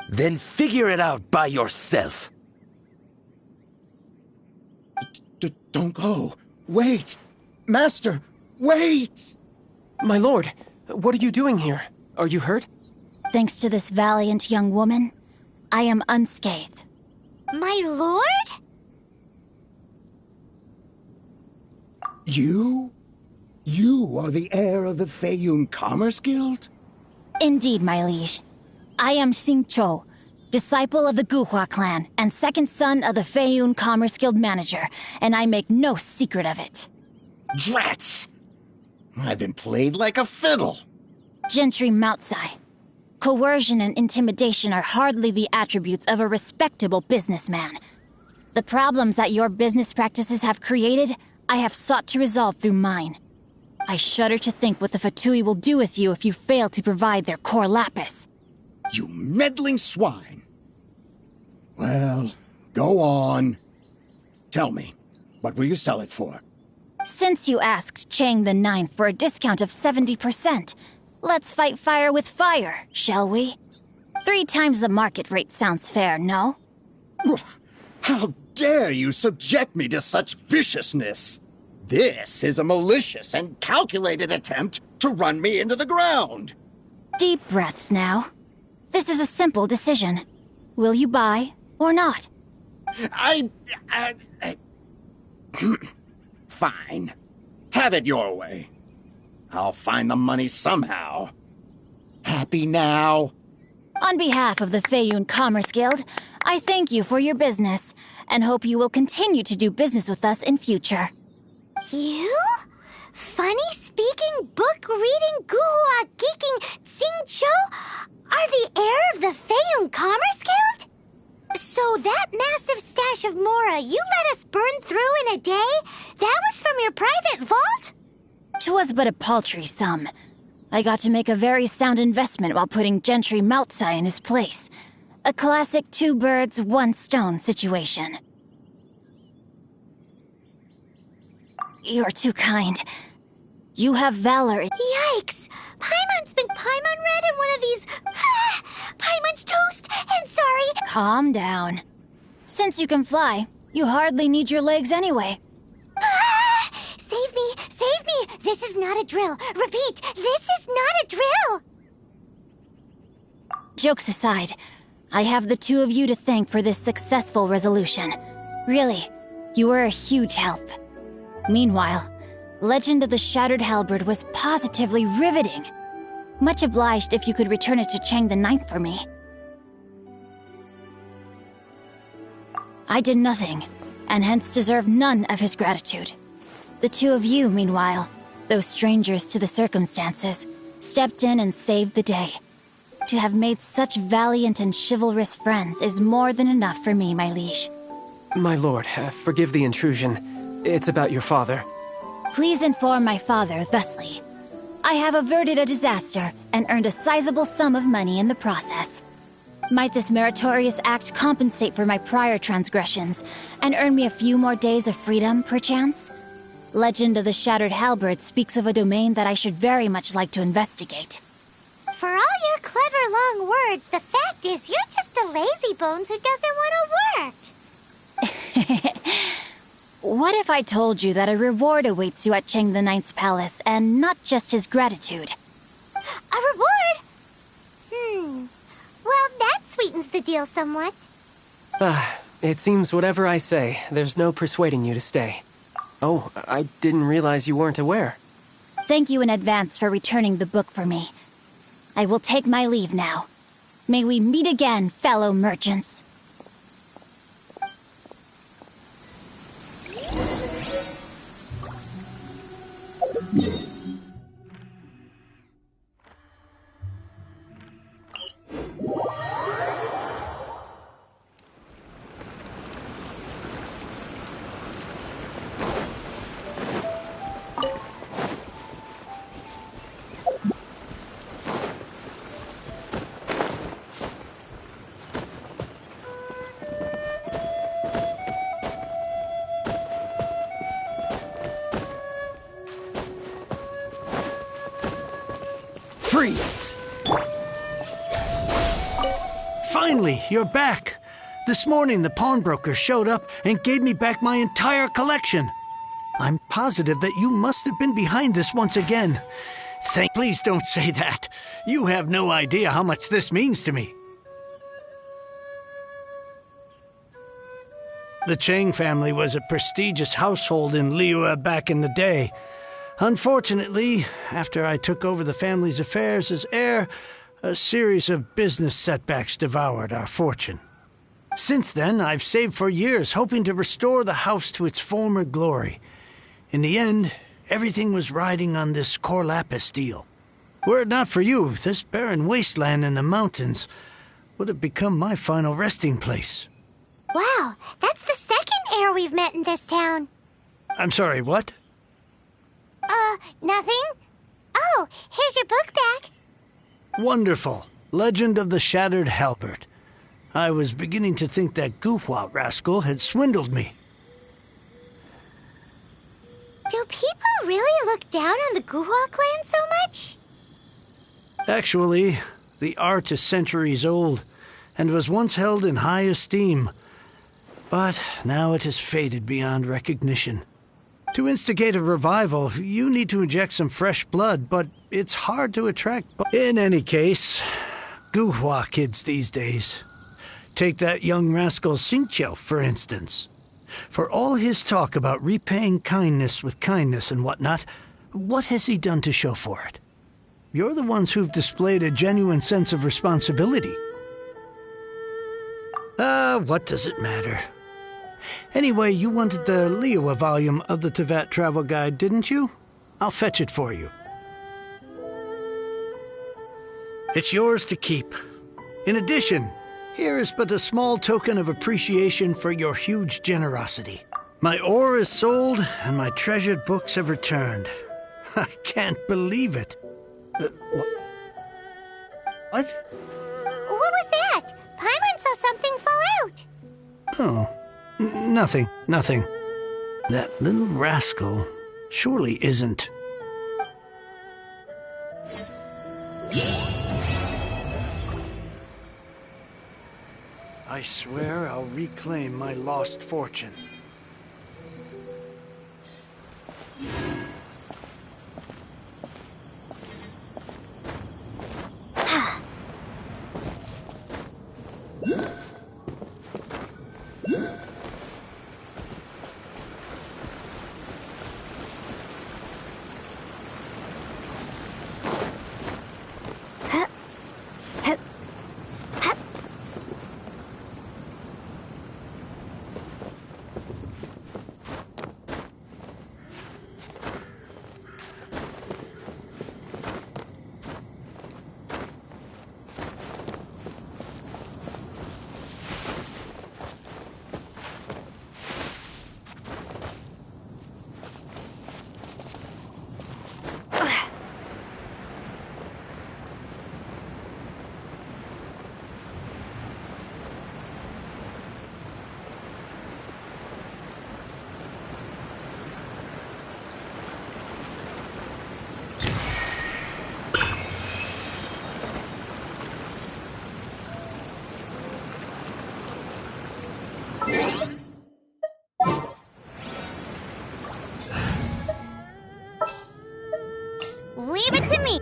Then figure it out by yourself. Don't go. Wait. Master, wait! My lord, what are you doing here? Are you hurt? Thanks to this valiant young woman, I am unscathed. My lord? You? You are the heir of the Feiyun Commerce Guild? Indeed, my liege. I am Xingqiu, disciple of the Guhua clan and second son of the Feiyun Commerce Guild manager, and I make no secret of it. Drats! I've been played like a fiddle. Gentry Moutsai. Coercion and intimidation are hardly the attributes of a respectable businessman. The problems that your business practices have created, I have sought to resolve through mine. I shudder to think what the Fatui will do with you if you fail to provide their core lapis. You meddling swine! Well, go on. Tell me, what will you sell it for? Since you asked Chang the Ninth for a discount of 70%, let's fight fire with fire, shall we? 3 times the market rate sounds fair, no? How dare you subject me to such viciousness? This is a malicious and calculated attempt to run me into the ground. Deep breaths now. This is a simple decision. Will you buy or not? Fine. Have it your way. I'll find the money somehow. Happy now? On behalf of the Feiyun Commerce Guild, I thank you for your business, and hope you will continue to do business with us in future. You? Funny-speaking, book-reading, Guhua geeking Xingqiu are the heir of the Feiyun Commerce Guild? So that massive stash of Mora you let us burn through in a day? That was from your private vault? 'Twas but a paltry sum. I got to make a very sound investment while putting Gentry Moutsai in his place. A classic 2 birds, 1 stone situation. You're too kind. You have valor. Yikes! Paimon's been Paimon read in one of these... Paimon's toast, and sorry... Calm down. Since you can fly, you hardly need your legs anyway. Save me! Save me! This is not a drill. Repeat, this is not a drill! Jokes aside, I have the 2 of you to thank for this successful resolution. Really, you were a huge help. Meanwhile, Legend of the Shattered Halberd was positively riveting. Much obliged if you could return it to Chang the Ninth for me. I did nothing, and hence deserve none of his gratitude. The 2 of you, meanwhile, though strangers to the circumstances, stepped in and saved the day. To have made such valiant and chivalrous friends is more than enough for me, my liege. My lord, forgive the intrusion. It's about your father. Please inform my father thusly. I have averted a disaster and earned a sizable sum of money in the process. Might this meritorious act compensate for my prior transgressions and earn me a few more days of freedom, perchance? Legend of the Shattered Halberd speaks of a domain that I should very much like to investigate. For all your clever long words, the fact is you're just a lazy bones who doesn't want to work. What if I told you that a reward awaits you at Cheng the Ninth's palace, and not just his gratitude? A reward? Well, that sweetens the deal somewhat. It seems whatever I say, there's no persuading you to stay. Oh, I didn't realize you weren't aware. Thank you in advance for returning the book for me. I will take my leave now. May we meet again, fellow merchants. Freeze! Finally, you're back! This morning, the pawnbroker showed up and gave me back my entire collection. I'm positive that you must have been behind this once again. Please don't say that. You have no idea how much this means to me. The Chang family was a prestigious household in Liyue back in the day. Unfortunately, after I took over the family's affairs as heir, a series of business setbacks devoured our fortune. Since then, I've saved for years, hoping to restore the house to its former glory. In the end, everything was riding on this Corlapis deal. Were it not for you, this barren wasteland in the mountains would have become my final resting place. Wow, that's the second heir we've met in this town. I'm sorry, what? Nothing? Oh, here's your book back. Wonderful. Legend of the Shattered Halberd. I was beginning to think that Guhua rascal had swindled me. Do people really look down on the Guhua clan so much? Actually, the art is centuries old and was once held in high esteem. But now it has faded beyond recognition. To instigate a revival, you need to inject some fresh blood, but it's hard to attract. In any case, Guhua kids these days. Take that young rascal Xingqiu, for instance. For all his talk about repaying kindness with kindness and whatnot, what has he done to show for it? You're the ones who've displayed a genuine sense of responsibility. What does it matter? Anyway, you wanted the Liyue volume of the Teyvat travel guide, didn't you? I'll fetch it for you. It's yours to keep. In addition, here is but a small token of appreciation for your huge generosity. My ore is sold, and my treasured books have returned. I can't believe it. What? What was that? Paimon saw something fall out. Oh. Nothing. That little rascal surely isn't. I swear I'll reclaim my lost fortune. Leave it to me!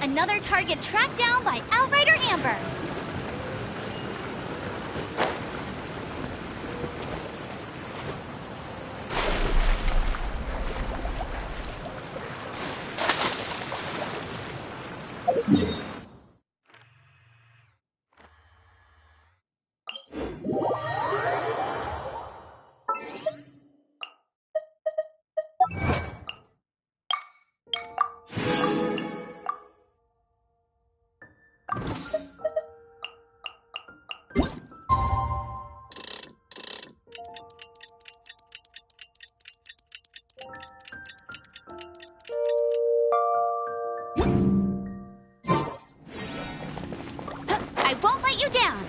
Another target tracked down by Outrider Amber. I won't let you down!